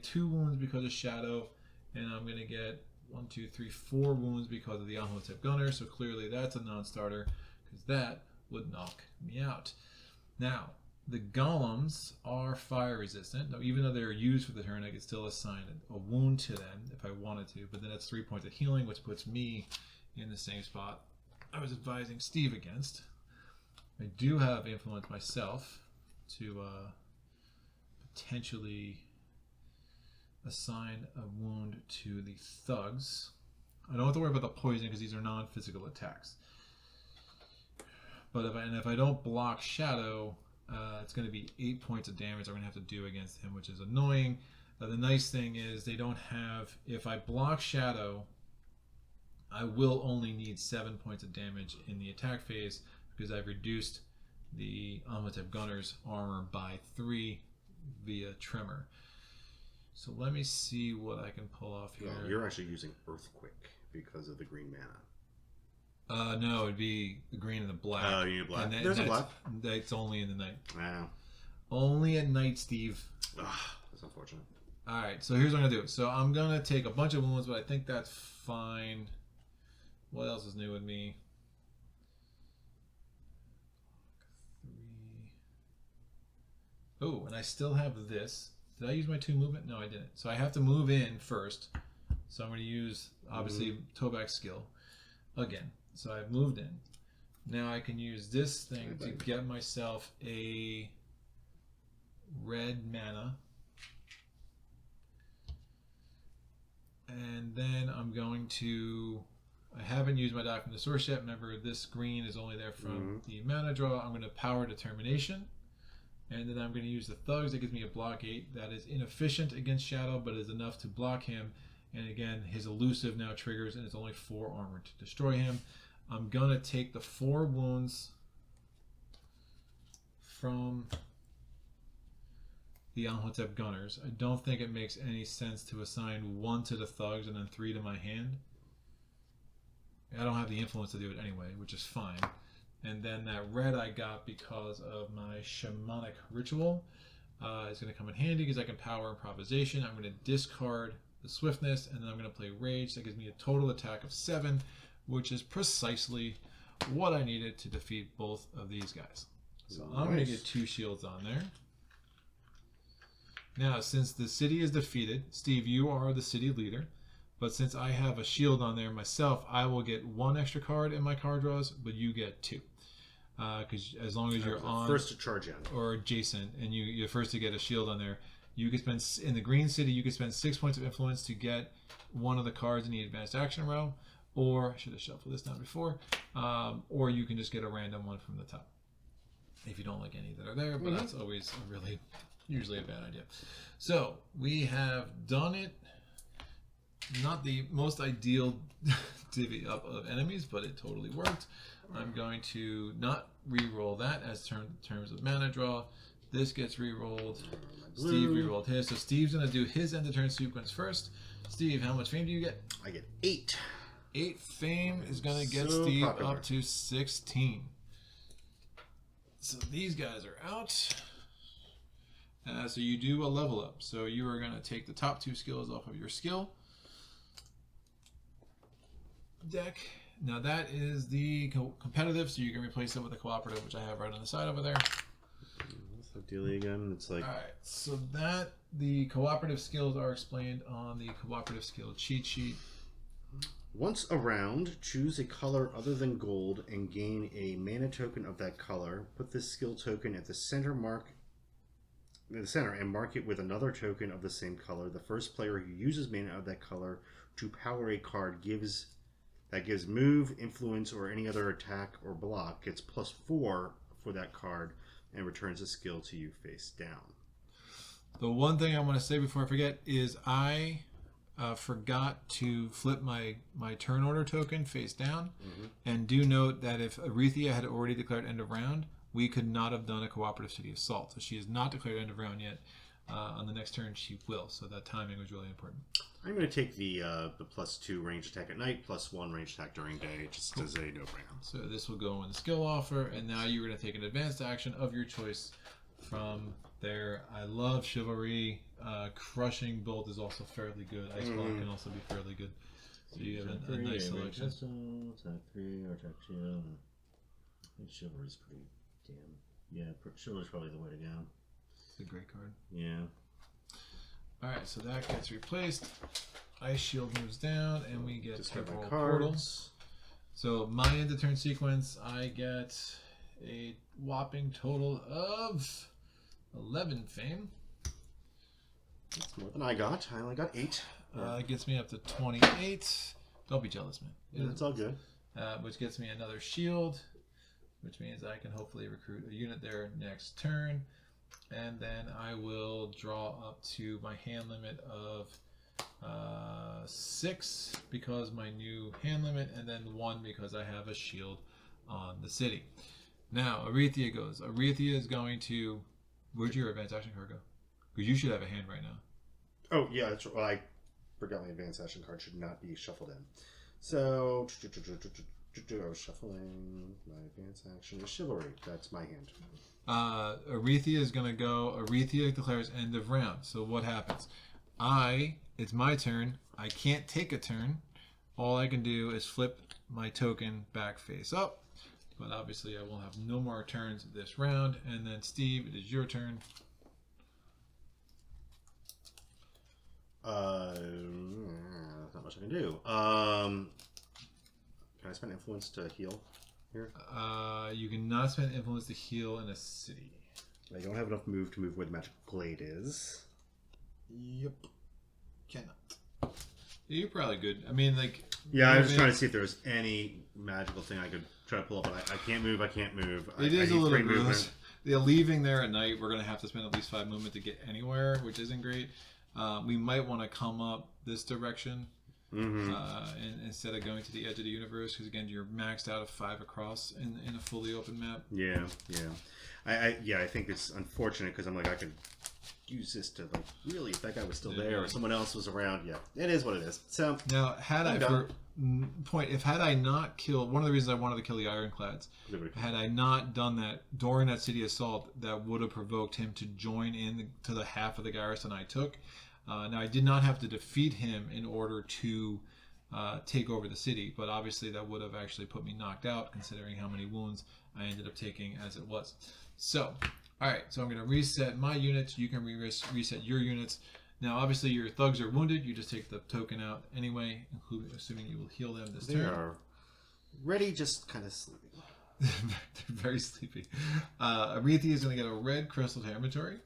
2 wounds because of Shadow, and I'm going to get 1, 2, 3, 4 wounds because of the Amhotep Gunners. So clearly that's a non-starter because that would knock me out. Now, the golems are fire resistant. Now, even though they're used for the turn, I could still assign a wound to them if I wanted to. But then that's 3 points of healing, which puts me in the same spot I was advising Steve against. I do have influence myself to potentially assign a wound to the thugs. I don't have to worry about the poison because these are non-physical attacks. But if I don't block Shadow, it's going to be 8 points of damage I'm going to have to do against him, which is annoying. The nice thing is they don't have... If I block Shadow, I will only need 7 points of damage in the attack phase because I've reduced the Amhotep Gunner's armor by 3 via Tremor. So let me see what I can pull off here. No, you're actually using Earthquake because of the green mana. No, it'd be the green and the black. Oh, you need black. And there's a black. That's only in the night. Wow. Only at night, Steve. That's unfortunate. Alright, so here's what I'm going to do. So I'm going to take a bunch of wounds, but I think that's fine. What else is new with me? 3. Oh, and I still have this. Did I use my 2 movement? No, I didn't. So I have to move in first. So I'm going to use, obviously, Tovak's skill again. So I've moved in. Now I can use this thing to get myself a red mana. And then I'm going to... I haven't used my die from the source yet. Remember, this green is only there from the mana draw. I'm going to power Determination. And then I'm going to use the Thugs. That gives me a block 8. That is inefficient against Shadow, but is enough to block him. And again, his Elusive now triggers, and it's only 4 armor to destroy him. I'm going to take the 4 wounds from the Amhotep Gunners. I don't think it makes any sense to assign 1 to the Thugs and then 3 to my hand. I don't have the influence to do it anyway, which is fine. And then that red I got because of my Shamanic Ritual is going to come in handy because I can power Improvisation. I'm going to discard the Swiftness, and then I'm going to play Rage. That gives me a total attack of 7, which is precisely what I needed to defeat both of these guys. So I'm going to get 2 shields on there. Now, since the city is defeated, Steve, you are the city leader. But since I have a shield on there myself, I will get 1 extra card in my card draws, but you get 2. Because as long as you're on first to charge in or adjacent, and you're first to get a shield on there, you can spend in the green city. You can spend 6 points of influence to get 1 of the cards in the advanced action row, or I should have shuffled this down before, or you can just get a random one from the top if you don't like any that are there. But that's always usually a bad idea. So we have done it. Not the most ideal divvy up of enemies, but it totally worked. I'm going to not re-roll that as terms of mana draw. This gets re-rolled. Steve re-rolled his. So Steve's going to do his end of turn sequence first. Steve, how much fame do you get? I get 8. 8 fame is going to get Steve up to 16. So these guys are out. So you do a level up. So you are going to take the top 2 skills off of your skill deck. Now that is the competitive, so you can replace it with the cooperative, which I have right on the side over there. What's the dealie again? It's like... Alright, so that the cooperative skills are explained on the cooperative skill cheat sheet. Once a round, choose a color other than gold and gain a mana token of that color. Put this skill token at the center and mark it with another token of the same color. The first player who uses mana of that color to power a card gives move, influence, or any other attack or block gets +4 for that card and returns a skill to you face down. The one thing I want to say before I forget is I forgot to flip my turn order token face down. And do note that if Arethia had already declared end of round, we could not have done a cooperative city assault. So she has not declared end of round yet. On the next turn, she will. So that timing was really important. I'm going to take the +2 range attack at night, +1 range attack during day, just as a no-brainer. So this will go in the skill offer, and now you're going to take an advanced action of your choice from there. I love Chivalry. Crushing Bolt is also fairly good. Ice Block can also be fairly good. So you have a nice selection. Attack 3 or attack 2. I think Chivalry's pretty damn... Yeah, Chivalry's probably the way to go. It's a great card. Yeah. Alright, so that gets replaced. Ice Shield moves down, and we get Temporal cards. Portal. So my end of turn sequence, I get a whopping total of 11 fame. That's more than I got. I only got 8. It gets me up to 28. Don't be jealous, man. It's all good. Which gets me another shield, which means I can hopefully recruit a unit there next turn. And then I will draw up to my hand limit of 6 because my new hand limit, and then 1 because I have a shield on the city. Now, Arethia goes. Arethia is going to... Where'd your advanced action card go? Because you should have a hand right now. Oh, yeah, that's right. Well, I forgot my advanced action card should not be shuffled in. So, I was shuffling my advanced action is Chivalry. That's my hand. Arethia is going to go. Arethia declares end of round. So what happens? It's my turn. I can't take a turn. All I can do is flip my token back face up. But obviously I will have no more turns this round. And then Steve, it is your turn. Not much I can do. Can I spend influence to heal here? You cannot spend influence to heal in a city. I don't have enough move to move where the magic glade is. Yep. Cannot. You're probably good. I mean, like... Yeah, I was just trying to see if there was any magical thing I could try to pull up, but I can't move. It is a little gross. Yeah, leaving there at night, we're going to have to spend at least 5 movement to get anywhere, which isn't great. We might want to come up this direction and instead of going to the edge of the universe, because again, you're maxed out of 5 across in a fully open map. Yeah. I think it's unfortunate because I'm like, I could use this to like really, if that guy was still there or someone else was around. Yeah, it is what it is. So now, had I not killed, one of the reasons I wanted to kill the Ironclads, had I not done that during that city assault, that would have provoked him to join in to the half of the garrison I took. Now, I did not have to defeat him in order to take over the city, but obviously that would have actually put me knocked out, considering how many wounds I ended up taking as it was. So, alright, so I'm going to reset my units. You can reset your units. Now, obviously, your thugs are wounded. You just take the token out anyway, assuming you will heal them this turn. They are ready, just kind of sleeping. They're very sleepy. Aretha is going to get a red crystal to her inventory.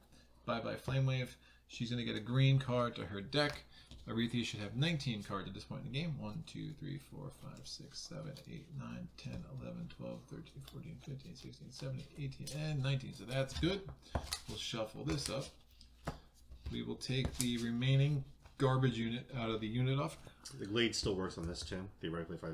Bye-bye Flame Wave. She's going to get a green card to her deck. Aretha should have 19 cards at this point in the game. 1, 2, 3, 4, 5, 6, 7, 8, 9, 10, 11, 12, 13, 14, 15, 16, 17, 18, and 19. So that's good. We'll shuffle this up. We will take the remaining garbage unit out of the unit offer. The Glade still works on this too, theoretically. If I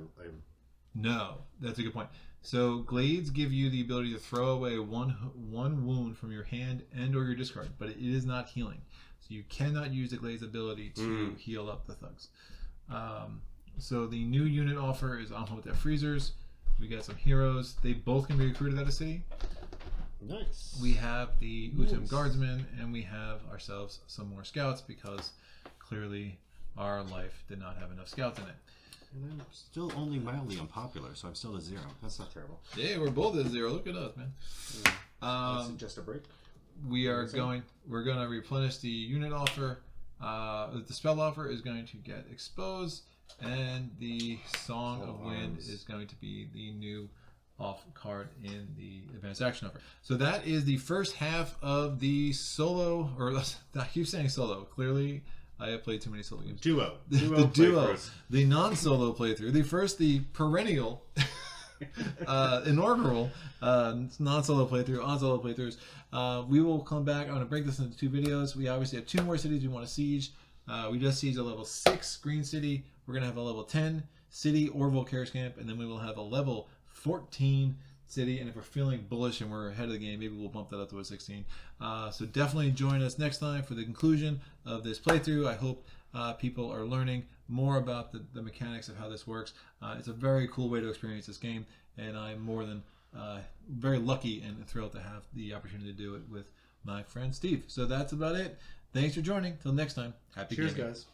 No, that's a good point. So Glades give you the ability to throw away one wound from your hand and or your discard, but it is not healing. So you cannot use the Glades ability to heal up the thugs. So the new unit offer is Amhotep Freezers. We got some heroes. They both can be recruited out of city. Nice. We have the Utem Guardsmen, and we have ourselves some more scouts because clearly our life did not have enough scouts in it. And I'm still only mildly unpopular, so I'm still at 0. That's not terrible. Yeah, we're both at 0. Look at us, man. Just a break. We're going to replenish the unit offer. The spell offer is going to get exposed, and the Song of Wind is going to be the new off card in the advanced action offer. So that is the first half of the solo, or I keep saying solo. Clearly, I have played too many solo games. Duo. The duo. The non-solo playthrough. The perennial, inaugural non-solo playthrough, on solo playthroughs. We will come back. I'm going to break this into 2 videos. We obviously have 2 more cities we want to siege. We just sieged a level 6 Green City. We're going to have a level 10 City or Volcarius Camp, and then we will have a level 14 City. And if we're feeling bullish and we're ahead of the game, maybe we'll bump that up to a 16. So definitely join us next time for the conclusion of this playthrough. I hope people are learning more about the mechanics of how this works. It's a very cool way to experience this game, and I'm more than very lucky and thrilled to have the opportunity to do it with my friend Steve. So that's about it. Thanks for joining. Till next time, happy gaming. Cheers, guys.